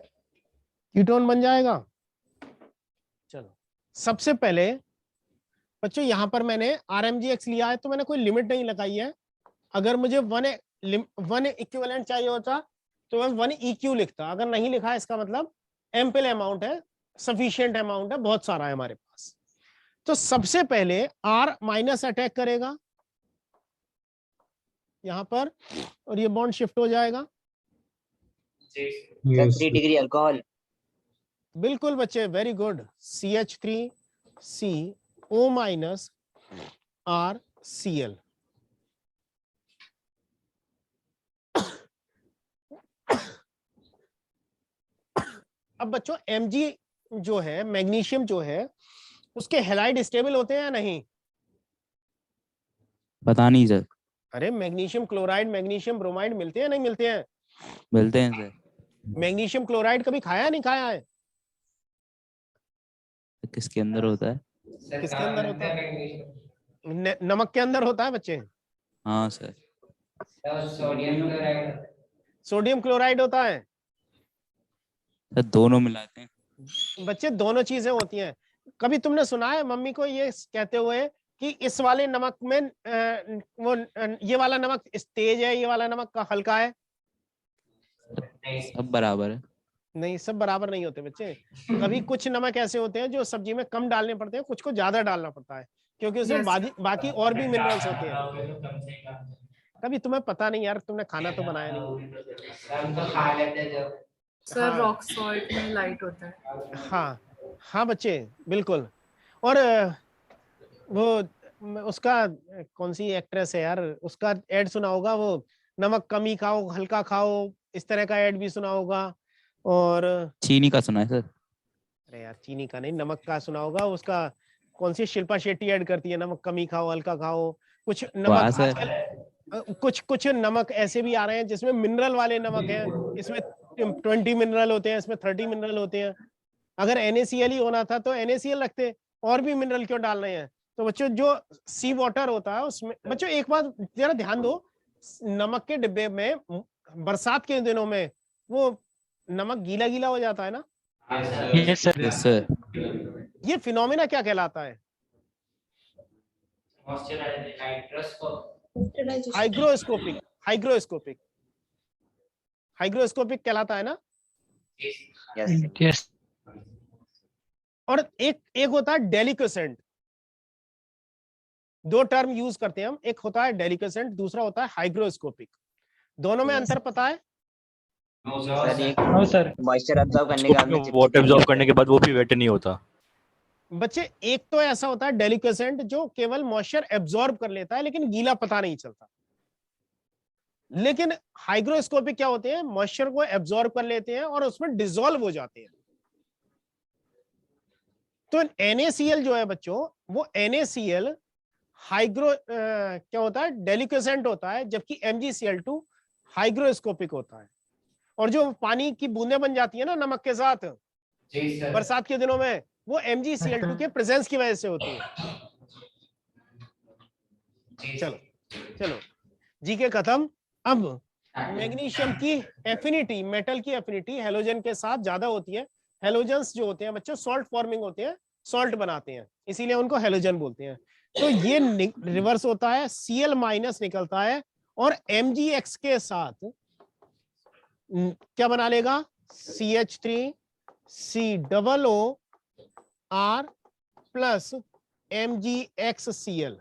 S3: कीटोन बन जाएगा। चलो सबसे पहले बच्चों यहां पर मैंने RMgX लिया है तो मैंने कोई लिमिट नहीं लगाई है। अगर मुझे वन इक्विवेलेंट चाहिए होता तो मैं 1 EQ लिखता, अगर नहीं लिखा है इसका मतलब एम्पल अमाउंट है, सफिशिएंट अमाउंट है, बहुत सारा है हमारे पास। तो सबसे पहले R माइनस अटैक करेगा यहां पर और ये बॉन्ड शिफ्ट हो जाएगा।
S4: Sir 3 degree alcohol.
S3: बिल्कुल बच्चे, very good. CH3CO minus RCl। अब बच्चों Mg जो है, मैग्नीशियम जो है, उसके हैलाइड स्टेबल होते हैं या नहीं?
S2: पता नहीं सर।
S3: अरे मैग्नीशियम क्लोराइड, मैग्नीशियम ब्रोमाइड मिलते हैं नहीं मिलते हैं?
S2: मिलते हैं सर।
S3: मैग्नीशियम क्लोराइड कभी खाया नहीं खाया है?
S2: किसके अंदर होता है?
S3: किसके अंदर होता है? नमक के अंदर होता है बच्चे।
S2: हाँ sir.
S10: Sodium chloride.
S3: Sodium chloride होता है
S2: सर, दोनों मिलाते हैं
S3: बच्चे, दोनों चीजें होती हैं। कभी तुमने सुना है मम्मी को ये कहते हुए कि इस वाले नमक में ये वाला नमक तेज है, ये वाला नमक का हल्का है?
S2: सब बराबर है।
S3: नहीं, सब बराबर नहीं होते बच्चे। कभी कुछ नमक ऐसे होते हैं जो सब्जी में कम डालने पड़ते हैं, कुछ को ज्यादा डालना पड़ता है, क्योंकि उसमें बाकी और भी मिनरल्स होते हैं। कभी तुम्हें पता नहीं यार, तुमने खाना तो बनाया नहीं।
S12: सर रॉक सॉल्ट में लाइट होता है।
S3: हाँ हाँ बच्चे, बिल्कुल। और वो उसका कौन सी एक्ट्रेस है यार, उसका एड सुना होगा, वो नमक कम ही खाओ हल्का खाओ, इस तरह का एड भी सुना होगा। और
S2: चीनी का सुना है सर।
S3: अरे यार, चीनी का नहीं, नमक का सुना होगा। उसका कौन सी शिल्पा शेट्टी ऐड करती है, नमक कम ही खाओ हल्का खाओ। कुछ नमक आजकल कुछ नमक ऐसे भी आ रहे हैं जिसमें मिनरल वाले नमक हैं, इसमें 20 मिनरल होते हैं, इसमें 30 मिनरल होते हैं। अगर NaCl ही होना था तो NaCl रखते, और भी मिनरल क्यों डाल रहे हैं? तो बच्चों जो सी वाटर होता है उसमें, बच्चों एक बात जरा ध्यान दो, नमक के डिब्बे में बरसात के दिनों में वो नमक गीला गीला हो जाता है ना।
S9: Yes sir.
S3: ये फिनोमेना क्या कहलाता है? हाइग्रोस्कोपिक। हाइग्रोस्कोपिक हाइग्रोस्कोपिक कहलाता है ना।
S9: यस।
S3: और एक होता है डेलिकेसेंट। दो टर्म यूज करते हैं हम, एक होता है डेलिकेसेंट, दूसरा होता है हाइग्रोस्कोपिक। दोनों में अंतर पता है?
S4: सर एक
S9: सर
S4: मॉइस्चर एब्जॉर्ब करने के बाद में
S13: वाटर एब्जॉर्ब करने के बाद वो भी वेट नहीं होता।
S3: बच्चे एक तो ऐसा होता है डेलिकेसेंट जो केवल मॉइस्चर एब्जॉर्ब कर लेता है लेकिन गीला पता नहीं चलता। लेकिन हाइग्रोस्कोपिक क्या होते हैं, मॉइस्चर को एब्जॉर्ब कर लेते हैं और उसमें डिसॉल्व हो जाते हैं। तो NaCl जो है बच्चों, वो NaCl क्या होता है, डेलिकेसेंट होता है, जबकि MgCl2 हाइग्रोस्कोपिक होता है। और जो पानी की बूंदें बन जाती है ना नमक के साथ बरसात के दिनों में, वो MgCl2 के प्रेजेंस की वजह से होती है। चलो जी के खत्म। अब मैग्नीशियम की एफिनिटी, मेटल की एफिनिटी हेलोजन के साथ ज्यादा होती है। हेलोजन्स जो होते हैं बच्चों सॉल्ट फॉर्मिंग होते हैं, सॉल्ट बनाते हैं, इसीलिए उनको हेलोजन बोलते हैं। तो ये रिवर्स होता है, Cl माइनस निकलता है और MgX के साथ क्या बना लेगा, CH3COO R प्लस MgXCl।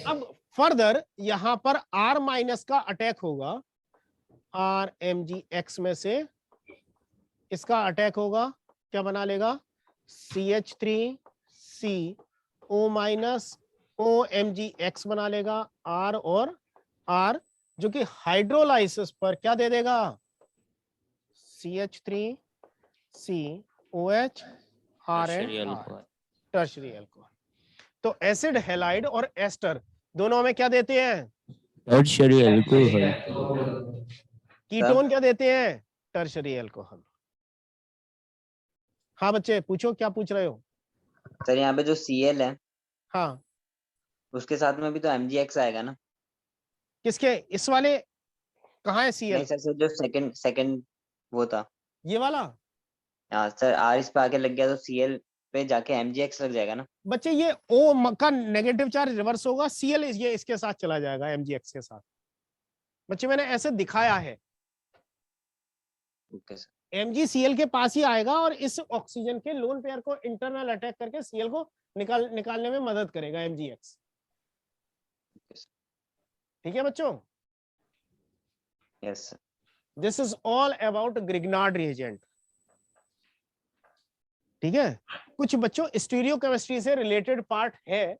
S3: अब फर्दर यहां पर R माइनस का अटैक होगा, RMgX में से इसका अटैक होगा, क्या बना लेगा, CH3CO माइनस OMgX बना लेगा, R और R, जो कि हाइड्रोलाइसिस पर क्या दे देगा, CH3COH R and R, tertiary alcohol. तो एसिड हैलाइड और एस्टर दोनों में क्या देते हैं,
S2: टर्शरी अल्कोहल।
S3: कीटोन क्या देते हैं, टर्शरी अल्कोहल। हाँ बच्चे पूछो, क्या पूछ रहे हो?
S4: सर यहाँ पे जो Cl है,
S3: हाँ,
S4: उसके साथ में भी तो MgX आएगा ना?
S3: किसके, इस वाले कहाँ है Cl?
S4: नहीं सर, जो सेकंड वो था
S3: ये वाला।
S4: हाँ सर, R इस पे आके लग गया तो Cl पे जाके MgX लग जाएगा ना?
S3: बच्चे ये O का नेगेटिव चार्ज रिवर्स होगा, Cl ये इसके साथ चला जाएगा MgX के साथ। बच्चे मैंने ऐसे दिखाया है।
S4: Okay sir.
S3: MgCl के पास ही आएगा और इस ऑक्सीजन के लोन पेयर को इंटरनल अटैक करके Cl को निकालने में मदद करेगा MgX। ठीक है बच्चों?
S4: Yes sir.
S3: This is all about Grignard reagent. ठीक है, कुछ बच्चों स्टीरियोकेमिस्ट्री से रिलेटेड पार्ट है,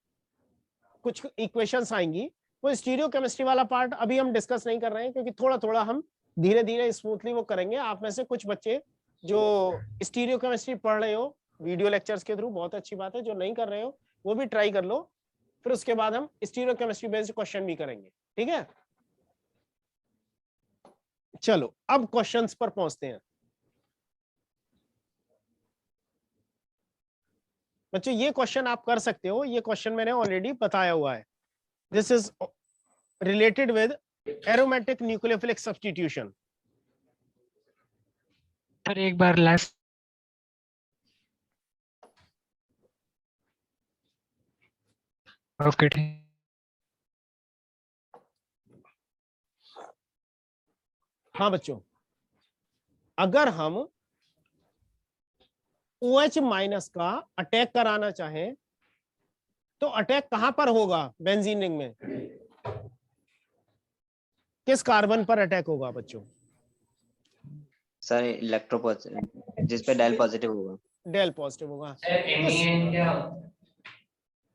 S3: कुछ इक्वेशंस आएंगी, वो स्टीरियोकेमिस्ट्री वाला पार्ट अभी हम डिस्कस नहीं कर रहे हैं, क्योंकि थोड़ा थोड़ा हम धीरे धीरे स्मूथली वो करेंगे। आप में से कुछ बच्चे जो स्टीरियोकेमिस्ट्री पढ़ रहे हो वीडियो लेक्चर्स के थ्रू, बहुत अच्छी बात है, जो नहीं कर रहे हो वो भी ट्राई कर लो, फिर उसके बाद हम स्टीरियोकेमिस्ट्री बेस्ड क्वेश्चन भी करेंगे। ठीक है, चलो अब क्वेश्चंस पर पहुंचते हैं। बच्चों ये क्वेश्चन आप कर सकते हो, ये क्वेश्चन मैंने ऑलरेडी बताया हुआ है। This is related with aromatic nucleophilic substitution.
S9: Sir एक बार लास्ट ओके ठीक।
S3: हाँ बच्चों, अगर हम OH माइनस का अटैक कराना चाहें तो अटैक कहां पर होगा बेंजीन रिंग में? किस कार्बन पर अटैक होगा बच्चों?
S4: सर इलेक्ट्रो जिस पे डेल पॉजिटिव होगा।
S3: डेल पॉजिटिव होगा।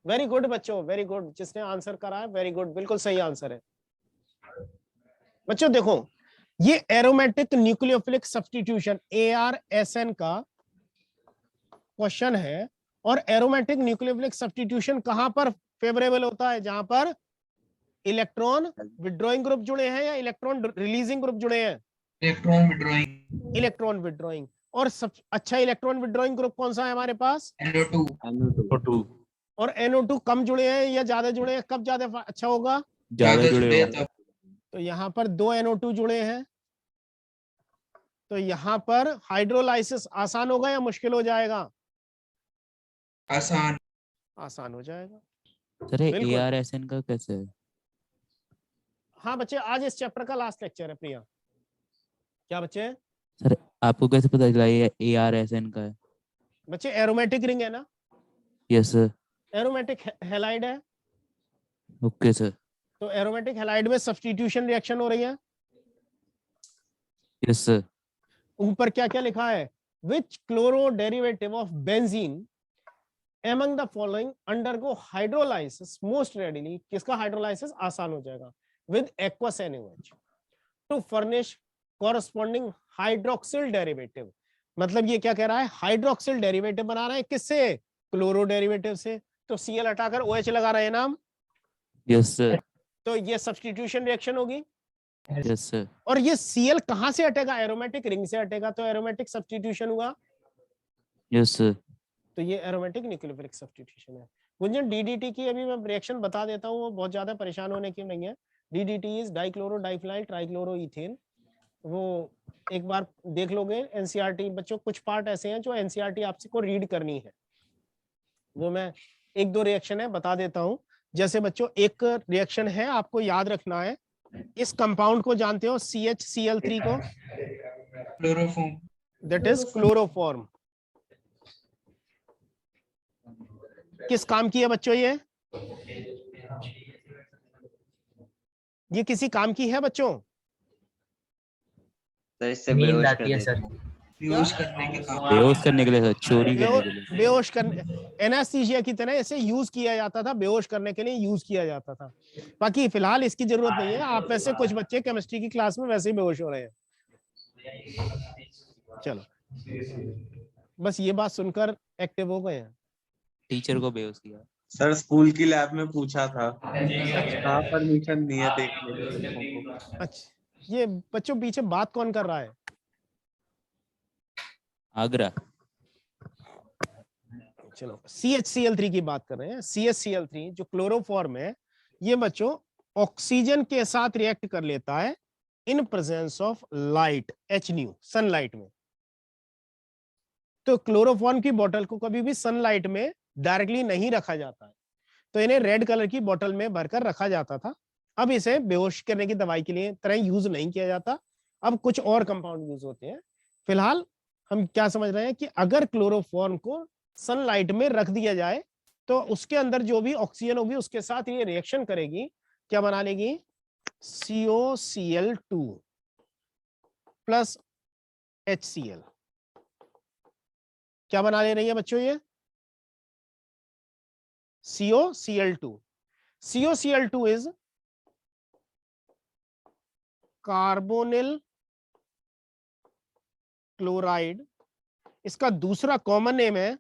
S3: वेरी गुड बच्चों, वेरी गुड। जिसने आंसर करा है वेरी गुड, बिल्कुल सही आंसर है बच्चों। देखो ये एरोमेटिक न्यूक्लियोफिलिक सब्स्टिट्यूशन ARSN का क्वेश्चन है, और एरोमेटिक न्यूक्लियोफिलिक सब्स्टिट्यूशन कहां पर फेवरेबल होता है? जहां पर इलेक्ट्रॉन विड्रॉइंग ग्रुप जुड़े हैं या इलेक्ट्रॉन रिलीजिंग ग्रुप जुड़े हैं?
S5: Electron withdrawing.
S3: Electron withdrawing. और सब अच्छा इलेक्ट्रॉन विड्रॉइंग ग्रुप कौन सा है हमारे पास?
S13: NO2।
S3: और NO2 कम जुड़े हैं या ज्यादा जुड़े हैं? कब ज्यादा अच्छा होगा?
S13: ज्यादा जुड़े हैं।
S3: तो यहाँ पर 2 NO2 जुड़े हैं, तो यहाँ पर हाइड्रोलाइसिस आसान होगा या मुश्किल हो जाएगा?
S5: आसान।
S3: आसान हो जाएगा।
S2: सर ARSN का कैसे है?
S3: हाँ बच्चे, आज इस चैप्टर का लास्ट लेक्चर है प्रिया। क्या बच्चे?
S2: सर आपको कैसे पता चला ये ARSN का है?
S3: बच्चे एरोमेटिक रिंग है ना?
S2: Yes sir.
S3: एरोमेटिक हैलाइड है।
S2: Okay sir.
S3: तो एरोमेटिक हैलाइड में सब्स्टिट्यूशन रिएक्शन हो रही है।
S2: Yes sir.
S3: ऊपर क्या क्या लिखा है? Which chloro derivative of benzene among the following undergo hydrolysis most readily? किसका हाइड्रोलाइसिस आसान हो जाएगा? with aqueous NaOH to furnish corresponding hydroxyl derivative। मतलब ये क्या कह रहा है? हाइड्रोक्सिल डेरिवेटिव बना रहा है किससे? क्लोरो डेरिवेटिव से। तो Cl हटाकर OH लगा रहे हैं नाम।
S2: Yes sir.
S3: तो ये सब्स्टिट्यूशन रिएक्शन होगी।
S2: Yes sir.
S3: और ये Cl कहां से हटेगा? एरोमेटिक रिंग से हटेगा, तो एरोमेटिक सब्स्टिट्यूशन हुआ।
S2: Yes sir.
S3: तो ये एरोमेटिक न्यूक्लियोफिलिक सब्स्टिट्यूशन है। गुंजन DDT की अभी मैं रिएक्शन बता देता हूँ, वो बहुत ज्यादा परेशान होने की नहीं है। DDT is dichloro diphenyl trichloro ethane. वो एक बार देख लोगे NCERT बच्चों, कुछ पार्ट ऐसे हैं जो NCERT आपसे को रीड करनी है, वो मैं 1-2 रिएक्शन है बता देता हूँ। जैसे बच्चों एक रिएक्शन है आपको याद रखना है, इस कंपाउंड को जानते हो CHCl3 को?
S5: क्लोरोफॉर्म।
S3: That is chloroform. किस काम की है बच्चों ये किसी काम की है बच्चों?
S4: सर इससे
S10: नींद आती है सर।
S5: बेहोश करने के काम।
S2: बेहोश करने के लिए सर, चोरी करने के लिए।
S3: बेहोश करने, एनेस्थीसिया की तरह इसे यूज किया जाता था, बेहोश करने के लिए यूज किया जाता था। बाकी फिलहाल इसकी जरूरत नहीं है। आप वैसे कुछ बच्चे केमिस्ट्री की क्लास में वैसे ही बेहोश हो रहे हैं। चलो, बस ये बात सुनकर एक्टिव हो गए हैं।
S2: टीचर को बेहोश किया।
S11: सर स्कूल की लैब में पूछा था, कहाँ परमिशन नहीं है देखने को।
S3: अच्छा, ये बच्चों पीछे बात कौन कर रहा है?
S2: आगरा।
S3: चलो CHCl3 की बात कर रहे हैं। CHCl3 जो क्लोरोफॉर्म है, ये बच्चों ऑक्सीजन के साथ रिएक्ट कर लेता है in presence of light, Hν, sunlight में। तो क्लोरोफॉर्म की बोतल को कभी भी सनलाइट में डायरेक्टली नहीं रखा जाता है, तो इन्हें रेड कलर की बोतल में भरकर रखा जाता था। अब इसे बेहोश करने की दवाई के लिए तरह यूज नहीं किया जाता, अब कुछ और कंपाउंड यूज होते हैं। फिलहाल हम क्या समझ रहे हैं कि अगर क्लोरोफॉर्म को सनलाइट में रख दिया जाए तो उसके अंदर जो भी ऑक्सीजन होगी उसके साथ ये रिएक्शन करेगी, क्या बना लेगी? COCl2 plus HCl। क्या बना ले रही है बच्चों ये? COCl2। COCl2 is carbonyl chloride. इसका दूसरा कॉमन नेम है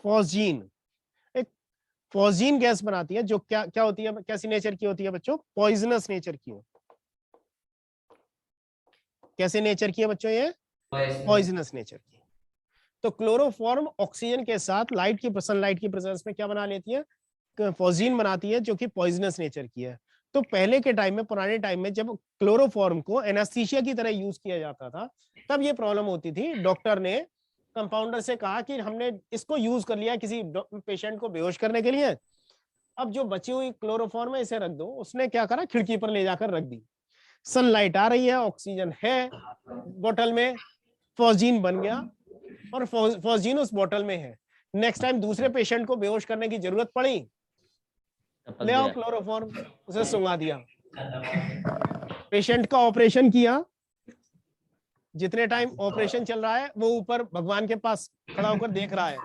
S3: फॉस्जीन। एक फॉस्जीन गैस बनाती है जो क्या क्या होती है, कैसी नेचर की होती है बच्चों? पॉइजनस नेचर की हो। कैसे नेचर की है बच्चों ये? पॉइजनस नेचर की। तो क्लोरोफॉर्म ऑक्सीजन के साथ लाइट की, सनलाइट की प्रेजेंस में क्या बना लेती है? फॉस्जीन बनाती है जो कि पॉइजनस नेचर की है। तो पहले के टाइम में, पुराने टाइम में जब क्लोरोफॉर्म को एनेस्थीसिया की तरह यूज किया जाता था, तब ये प्रॉब्लम होती थी। डॉक्टर ने कंपाउंडर से कहा कि हमने इसको यूज कर लिया किसी पेशेंट को बेहोश करने के लिए, अब जो बची हुई क्लोरोफॉर्म है इसे रख दो। उसने क्या करा, खिड़की पर ले जाकर रख दी। सनलाइट आ रही है, ऑक्सीजन है बोतल में, फॉस्जीन बन गया और फॉस्जीन उस बोतल में है। नेक्स्ट टाइम दूसरे पेशेंट को बेहोश करने की जरूरत पड़ी, ले आओ क्लोरोफॉर्म, उसे सुंघा दिया, पेशेंट का ऑपरेशन किया। जितने टाइम ऑपरेशन चल रहा है वो ऊपर भगवान के पास खड़ा होकर देख रहा है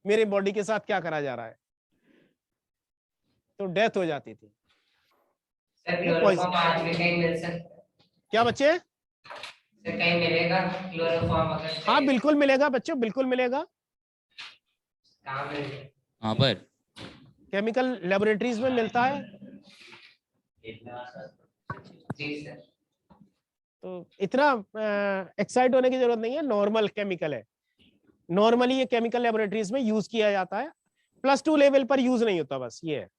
S3: मेरे बॉडी के साथ क्या करा जा रहा है, तो डेथ हो जाती थी। क्या बच्चे?
S10: कहीं मिलेगा क्लोरोफॉर्म?
S3: हाँ बिल्कुल मिलेगा बच्चों, बिल्कुल मिलेगा।
S2: कहाँ पर?
S3: केमिकल लेबोरेटरीज में मिलता है।
S10: जी सर।
S3: तो इतना एक्साइट होने की जरूरत नहीं है, नॉर्मल केमिकल है। नॉर्मली ये केमिकल लेबोरेटरीज में यूज किया जाता है, +2 लेवल पर यूज नहीं होता, बस ये है।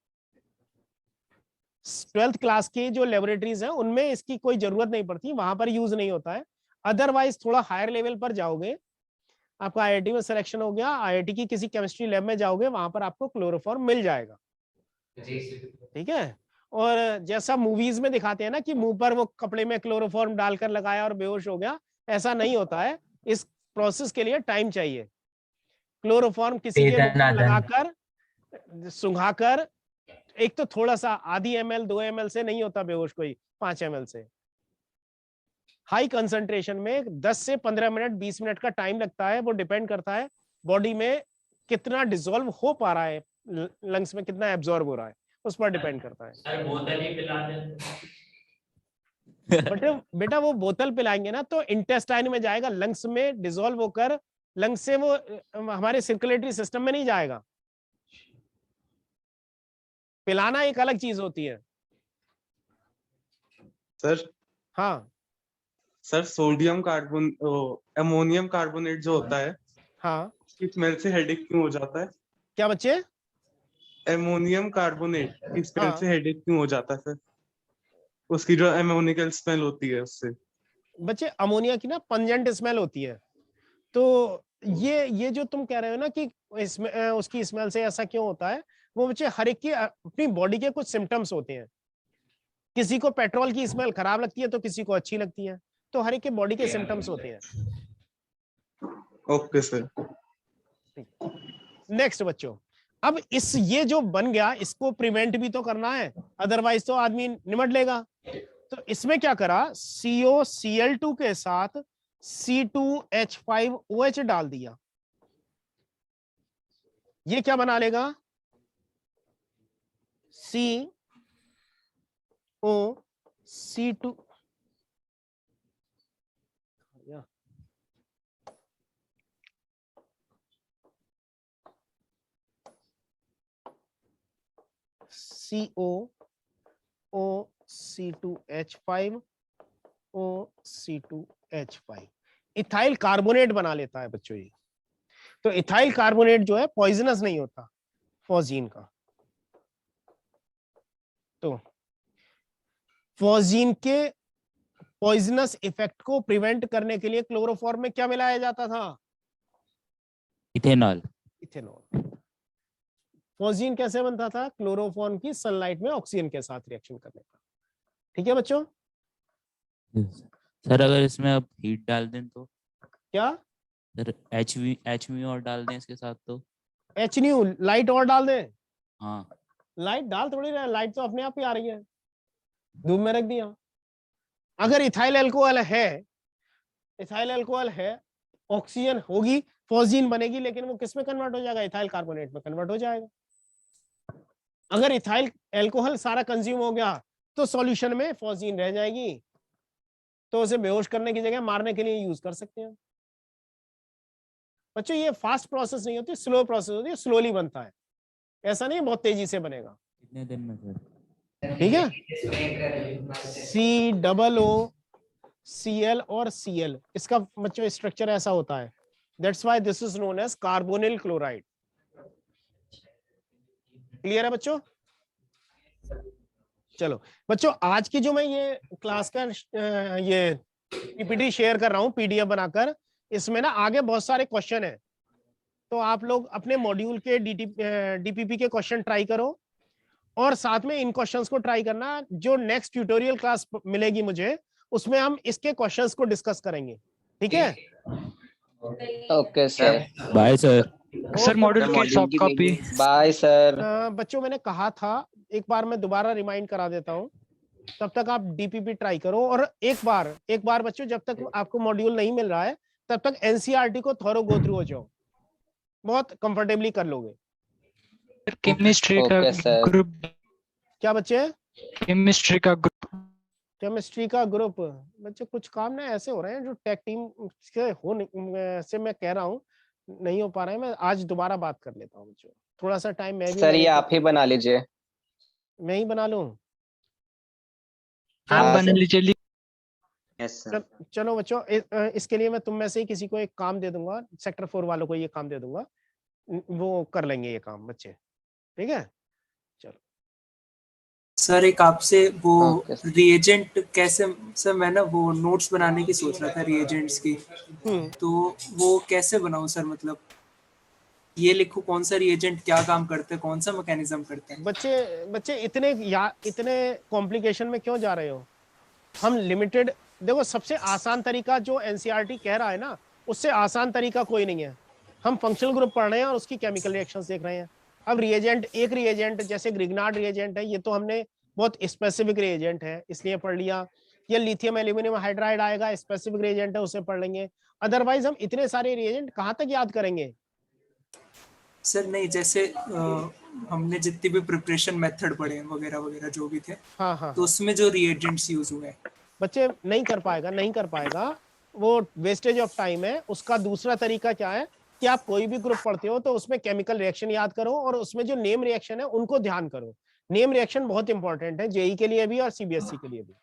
S3: 12th क्लास की जो लेबोरेटरीज हैं उनमें इसकी कोई जरूरत नहीं पड़ती, वहां पर यूज नहीं होता है। अदरवाइज थोड़ा हायर लेवल पर जाओगे, आपका आईआईटी में सिलेक्शन हो गया, आईआईटी की किसी केमिस्ट्री लैब में जाओगे, वहां पर आपको क्लोरोफॉर्म मिल जाएगा। ठीक है। और जैसा मूवीज में दिखाते हैं ना कि मुंह पर वो कपड़े में क्लोरोफॉर्म डालकर लगाया और बेहोश हो गया, ऐसा नहीं होता है। इस प्रोसेस के लिए टाइम चाहिए। क्लोरोफॉर्म किसी के मुंह पर लगाकर, सुंघाकर, एक तो थोड़ा सा आधी ml 2 ml से नहीं होता बेहोश कोई, 5 ml से। हाई कंसंट्रेशन में 10 से 15 मिनट 20 मिनट का टाइम लगता है। वो डिपेंड करता है बॉडी में कितना डिसॉल्व हो पा रहा है, लंग्स में कितना एब्जॉर्ब हो रहा है, उस पर डिपेंड करता है।
S10: सर बोतल ही पिला दें।
S3: बेटा वो बोतल पिलाएंगे ना तो इंटेस्टाइन में जाएगा, लंग्स में डिसॉल्व होकर लंग्स से वो हमारे सर्कुलेटरी सिस्टम में नहीं जाएगा। पिलाना एक अलग चीज होती है।
S11: सर
S3: हाँ
S11: sir, sodium carbon ammonium carbonate जो होता है,
S3: हाँ,
S11: उसकी स्मेल से हेडेक क्यों हो जाता है?
S3: क्या बच्चे?
S11: अमोनियम कार्बोनेट की स्मेल
S3: हाँ।
S11: से हेडेक क्यों हो जाता है सर? उसकी जो अमोनिकल स्मेल होती है उससे।
S3: बच्चे अमोनिया की ना पंजेंट स्मेल होती है। तो ये जो तुम कह रहे हो ना कि इसमें उसकी स्मेल से ऐसा क्यों होता है, वो बच्चे हर एक की अपनी बॉडी के कुछ सिम्टम्स होते हैं। किसी को पेट्रोल की स्मेल खराब लगती है तो किसी को अच्छी लगती है, तो हर एक के बॉडी के सिम्टम्स होते हैं।
S11: Okay sir.
S3: नेक्स्ट बच्चों, अब ये जो बन गया इसको प्रिवेंट भी तो करना है, अदरवाइज तो आदमी निमट लेगा। तो इसमें क्या करा, COCl2 के साथ C2H5OH डाल दिया। ये क्या बना लेगा, COC2 COC2H5OC2H5 इथाइल कार्बोनेट बना लेता है बच्चों ये। तो इथाइल कार्बोनेट जो है पॉइजनस नहीं होता फॉस्जीन का। तो फॉस्जीन के पॉइजनस इफेक्ट को प्रिवेंट करने के लिए क्लोरोफॉर्म में क्या मिलाया जाता था,
S2: इथेनॉल।
S3: इथेनॉल। फॉस्जीन कैसे बनता था, क्लोरोफॉर्म की सनलाइट में ऑक्सीजन के साथ रिएक्शन करने का। ठीक है बच्चों।
S2: सर अगर इसमें अब हीट डाल दें तो
S3: क्या
S2: सर, HV और डाल दें इसके साथ तो
S3: HNU लाइट और डाल दें?
S2: हाँ,
S3: लाइट डाल थोड़ी रहा, लाइट तो अपने आप ही आ रही है, धूप में रख दिया। अगर इथाइल अल्कोहल है, ऑक्सीजन होगी, फॉस्जीन बनेगी, लेकिन वो किस में कन्वर्ट हो जाएगा, इथाइल कार्बोनेट में कन्वर्ट हो जाएगा। अगर इथाइल अल्कोहल सारा कंज्यूम हो गया तो सॉल्यूशन में फॉस्जीन रह जाएगी, तो उसे बेहोश करने की जगह मारने के लिए यूज कर सकते हैं। बच्चों ये फास्ट प्रोसेस नहीं होती, स्लो प्रोसेस होती है, स्लोली बनता है, ऐसा नहीं बहुत तेजी से बनेगा।
S2: कितने दिन में सर?
S3: ठीक है। COOCl और Cl, इसका बच्चों स्ट्रक्चर ऐसा होता है। That's why this is known as carbonyl chloride. Clear है बच्चों? चलो बच्चों, आज की जो मैं ये क्लास का ये पीपीटी शेयर कर रहा हूँ PDF बनाकर, इसमें ना आगे बहुत सारे क्वेश्चन है, तो आप लोग अपने मॉड्यूल के DPP के क्वेश्चन ट्राई करो और साथ में इन क्वेश्चंस को ट्राई करना। जो नेक्स्ट ट्यूटोरियल क्लास मिलेगी मुझे, उसमें हम इसके क्वेश्चंस को डिस्कस करेंगे, ठीक है?
S14: Okay sir.
S2: Bye sir.
S9: Sir module की सॉफ्ट कॉपी।
S14: Bye sir.
S3: बच्चों मैंने कहा था, एक बार मैं दोबारा रिमाइंड करा देता हूँ, तब तक आप डीपीपी ट्राई करो। और एक बार बच्चों, जब तक आपको मॉड्यूल नहीं मिल रहा है तब तक एनसीईआरटी को थोरो गो थ्रू हो जाओ, बहुत कंफर्टेबली कर लोगे।
S9: केमिस्ट्री का ग्रुप।
S3: क्या बच्चे?
S9: केमिस्ट्री का ग्रुप।
S3: केमिस्ट्री का ग्रुप बच्चे, कुछ काम ना ऐसे हो रहे हैं जो टेक टीम से मैं कह रहा हूँ नहीं हो पा रहा है। मैं आज दोबारा बात कर लेता हूँ बच्चों, थोड़ा सा टाइम मैं भी।
S14: सर ये आप ही बना लीजिए।
S3: मैं ही बना लूं?
S9: आप बना लीजिए।
S3: चलो बच्चों, इसके लिए मैं तुम में से ही किसी को एक काम दे दूंगा, सेक्टर 4 वालों को ये काम दे दूंगा, वो कर लेंगे ये काम बच्चे, ठीक है? चलो
S6: सर एक आपसे वो रिएजेंट कैसे, सर मैं ना वो नोट्स बनाने की सोच रहा था रिएजेंट्स की, तो वो कैसे बनाऊं सर? मतलब ये लिखो कौन सा रिएजेंट क्या काम करते हैं, कौन सा मैकेनिज्म करते हैं।
S3: बच्चे इतने कॉम्प्लिकेशन में क्यों जा रहे हो? हम लिमिटेड, देखो सबसे आसान तरीका जो एनसीईआरटी कह रहा है ना, उससे आसान तरीका कोई नहीं है। हम फंक्शनल ग्रुप पढ़ रहे हैं और उसकी केमिकल रिएक्शंस देख रहे हैं। अब रिएजेंट, एक रिएजेंट जैसे ग्रिग्नार्ड रिएजेंट है, ये तो हमने बहुत स्पेसिफिक रिएजेंट है इसलिए पढ़ लिया। ये लिथियम एल्यूमिनियम हाइड्राइड आएगा, स्पेसिफिक रिएजेंट है, उसे पढ़ लेंगे। अदरवाइज हम इतने सारे रिएजेंट कहाँ तक याद करेंगे?
S6: सर नहीं, जैसे हमने जितनी भी प्रिपरेशन मेथड पढ़े वगैरह वगैरह जो भी थे,
S3: हाँ,
S6: तो उसमें जो रिएजेंट्स यूज हुए
S3: बच्चे नहीं कर पाएगा, वो वेस्टेज ऑफ टाइम है। उसका दूसरा तरीका क्या है कि आप कोई भी ग्रुप पढ़ते हो तो उसमें केमिकल रिएक्शन याद करो और उसमें जो नेम रिएक्शन है उनको ध्यान करो। नेम रिएक्शन बहुत इंपॉर्टेंट है, जेई के लिए भी और सीबीएसई के लिए भी।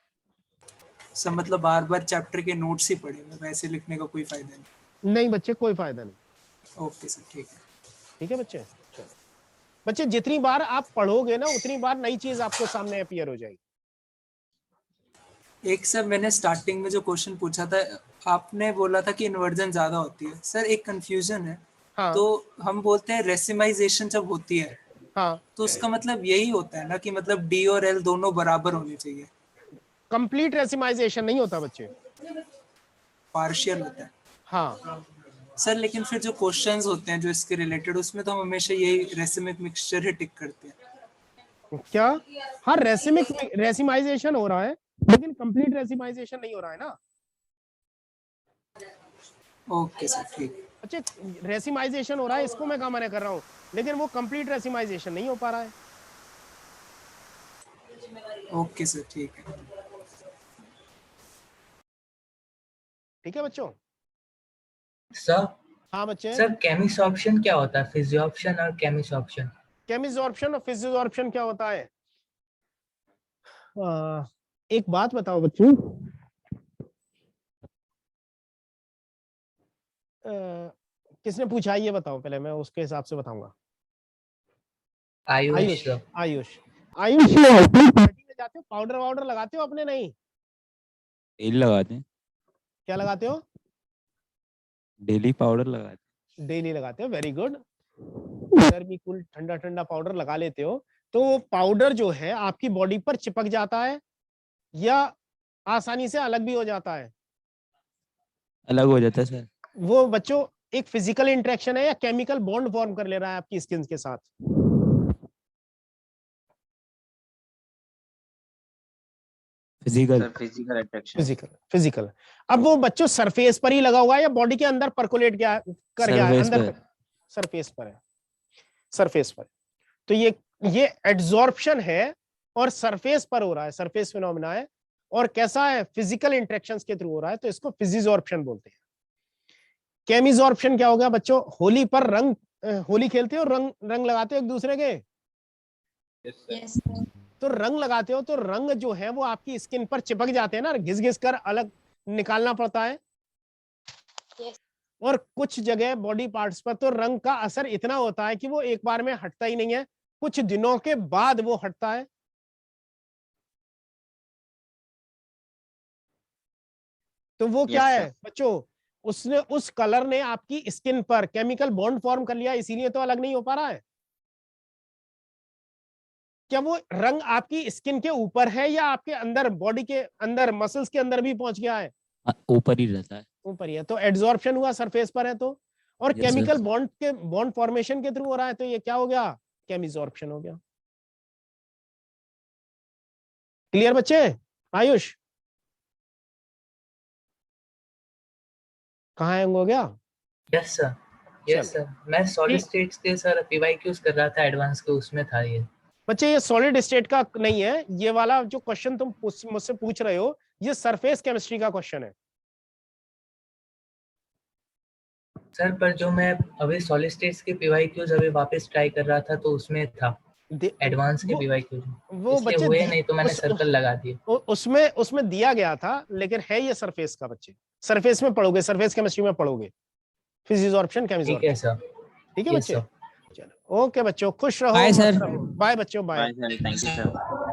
S6: सर मतलब बार बार चैप्टर के नोट्स ही पढ़े, वैसे लिखने का कोई फायदा
S3: नहीं बच्चे, कोई फायदा नहीं।
S6: ओके सर, ठीक है
S3: बच्चे। चलो बच्चे, जितनी बार आप पढ़ोगे ना उतनी बार नई चीज आपको सामने अपीयर हो जाएगी।
S6: एक सर मैंने स्टार्टिंग में जो क्वेश्चन पूछा था, आपने बोला था कि इन्वर्जन ज्यादा होती है। सर एक कंफ्यूजन है। तो हम बोलते हैं रेसिमाइजेशन जब होती है, तो उसका मतलब यही होता है ना कि मतलब डी और एल दोनों बराबर होने चाहिए।
S3: कंप्लीट रेसिमाइजेशन नहीं होता बच्चे,
S6: पार्शियल होता है।
S3: हाँ
S6: सर लेकिन फिर जो क्वेश्चंस होते हैं जो इसके रिलेटेड, उसमें तो हम हमेशा यही रेसिमिक मिक्सचर ही टिक करते हैं।
S3: क्या? हाँ, रेसिमाइजेशन हो रहा है लेकिन कंप्लीट रेसिमाइजेशन नहीं हो रहा है ना।
S6: ओके सर, ठीक।
S3: अच्छा, रेसिमाइजेशन हो रहा है, इसको मैं क्या मना कर रहा हूँ, लेकिन वो कंप्लीट रेसिमाइजेशन नहीं हो पा रहा है।
S6: ओके सर, ठीक है।
S3: ठीक है बच्चों?
S10: सर
S3: हाँ बच्चे।
S10: सर केमिसॉर्प्शन क्या होता है? फिजियोर्प्शन और केमिसॉर्प्शन।
S3: केमिसॉर्प्शन और फिजियोर्प्शन क्या होता है? एक बात बताओ बच्चों, किसने पूछा ये बताओ, पहले मैं उसके हिसाब से बताऊंगा। आयुष पार्टी में जाते हो, पाउडर वाउडर लगाते हो अपने? नहीं,
S2: डेली लगाते हैं।
S3: क्या लगाते हो?
S2: डेली पाउडर लगाते हैं।
S3: डेली लगाते हो, वेरी गुड। गर्मी कूल ठंडा ठंडा पाउडर लगा लेते हो, तो वो पाउडर जो है आपकी बॉडी पर चिपक जाता है या आसानी से अलग भी हो जाता है?
S2: अलग हो जाता है सर।
S3: वो बच्चों एक फिजिकल इंटरेक्शन है या केमिकल बॉन्ड फॉर्म कर ले रहा है आपकी स्किन के साथ? फिजिकल। अब वो बच्चों सरफेस पर ही लगा हुआ है या बॉडी के अंदर परकोलेट कर गया है? अंदर सरफेस पर है, सरफेस पर। तो ये एड्सॉर्प्शन है और सरफेस पर हो रहा है, सरफेस फिनोमेना है, और कैसा है? फिजिकल इंटरेक्शंस के थ्रू हो रहा है, तो इसको फिजिजॉर्प्शन बोलते हैं। केमिजॉर्प्शन क्या हो गया बच्चों? होली पर रंग, होली खेलते हो, रंग लगाते हो एक दूसरे के।
S8: yes,
S3: तो रंग लगाते हो तो रंग जो है वो आपकी स्किन पर चिपक जाते हैं ना, घिस घिस कर अलग निकालना पड़ता है।
S8: yes.
S3: और कुछ जगह बॉडी पार्ट्स पर तो रंग का असर इतना होता है कि वो एक बार में हटता ही नहीं है, कुछ दिनों के बाद वो हटता है। तो वो क्या है बच्चों? उसने, उस कलर ने आपकी स्किन पर केमिकल बॉन्ड फॉर्म कर लिया, इसीलिए तो अलग नहीं हो पा रहा है। क्या वो रंग आपकी स्किन के ऊपर है या आपके अंदर, बॉडी के अंदर, मसल्स के अंदर भी पहुंच गया है?
S2: ऊपर ही रहता है।
S3: ऊपर ही है, तो एड्सॉर्प्शन हुआ सरफेस पर है तो, और
S2: Yes,
S3: chemical
S2: sir.
S3: Bond formation के थ्रू हो रहा है, तो ये क्या हो गया? केमिसॉर्प्शन हो गया। क्लियर बच्चे? आयुष कहाँ है, हो गया?
S10: Yes sir, yes sir. मैं सॉलिड स्टेट्स के सर पीवाईक्यूज कर रहा था एडवांस के, उसमें था ये।
S3: बच्चे ये सॉलिड स्टेट का नहीं है, ये वाला जो क्वेश्चन तुम मुझसे पूछ रहे हो ये सरफेस केमिस्ट्री का क्वेश्चन है
S10: सर। पर जो मैं अभी सॉलिड स्टेट्स के पीवाईक्यूज अभी वापस ट्राई कर रहा था तो उसमें था एडवांस के पीवाईक्यूज,
S3: वो बच्चे
S10: हुए नहीं तो मैंने सर्कल लगा दिए।
S3: उसमें दिया गया था, लेकिन है ये सरफेस का। बच्चे सरफेस में पढ़ोगे, सरफेस केमिस्ट्री में पढ़ोगे, फिजिसॉर्प्शन, केमिसॉर्प्शन।
S10: ठीक है सर,
S3: ठीक है बच्चे, चलो ओके बच्चों, खुश रहो,
S2: बाय सर।
S3: बाय बच्चों, बाय।
S11: Thank you sir.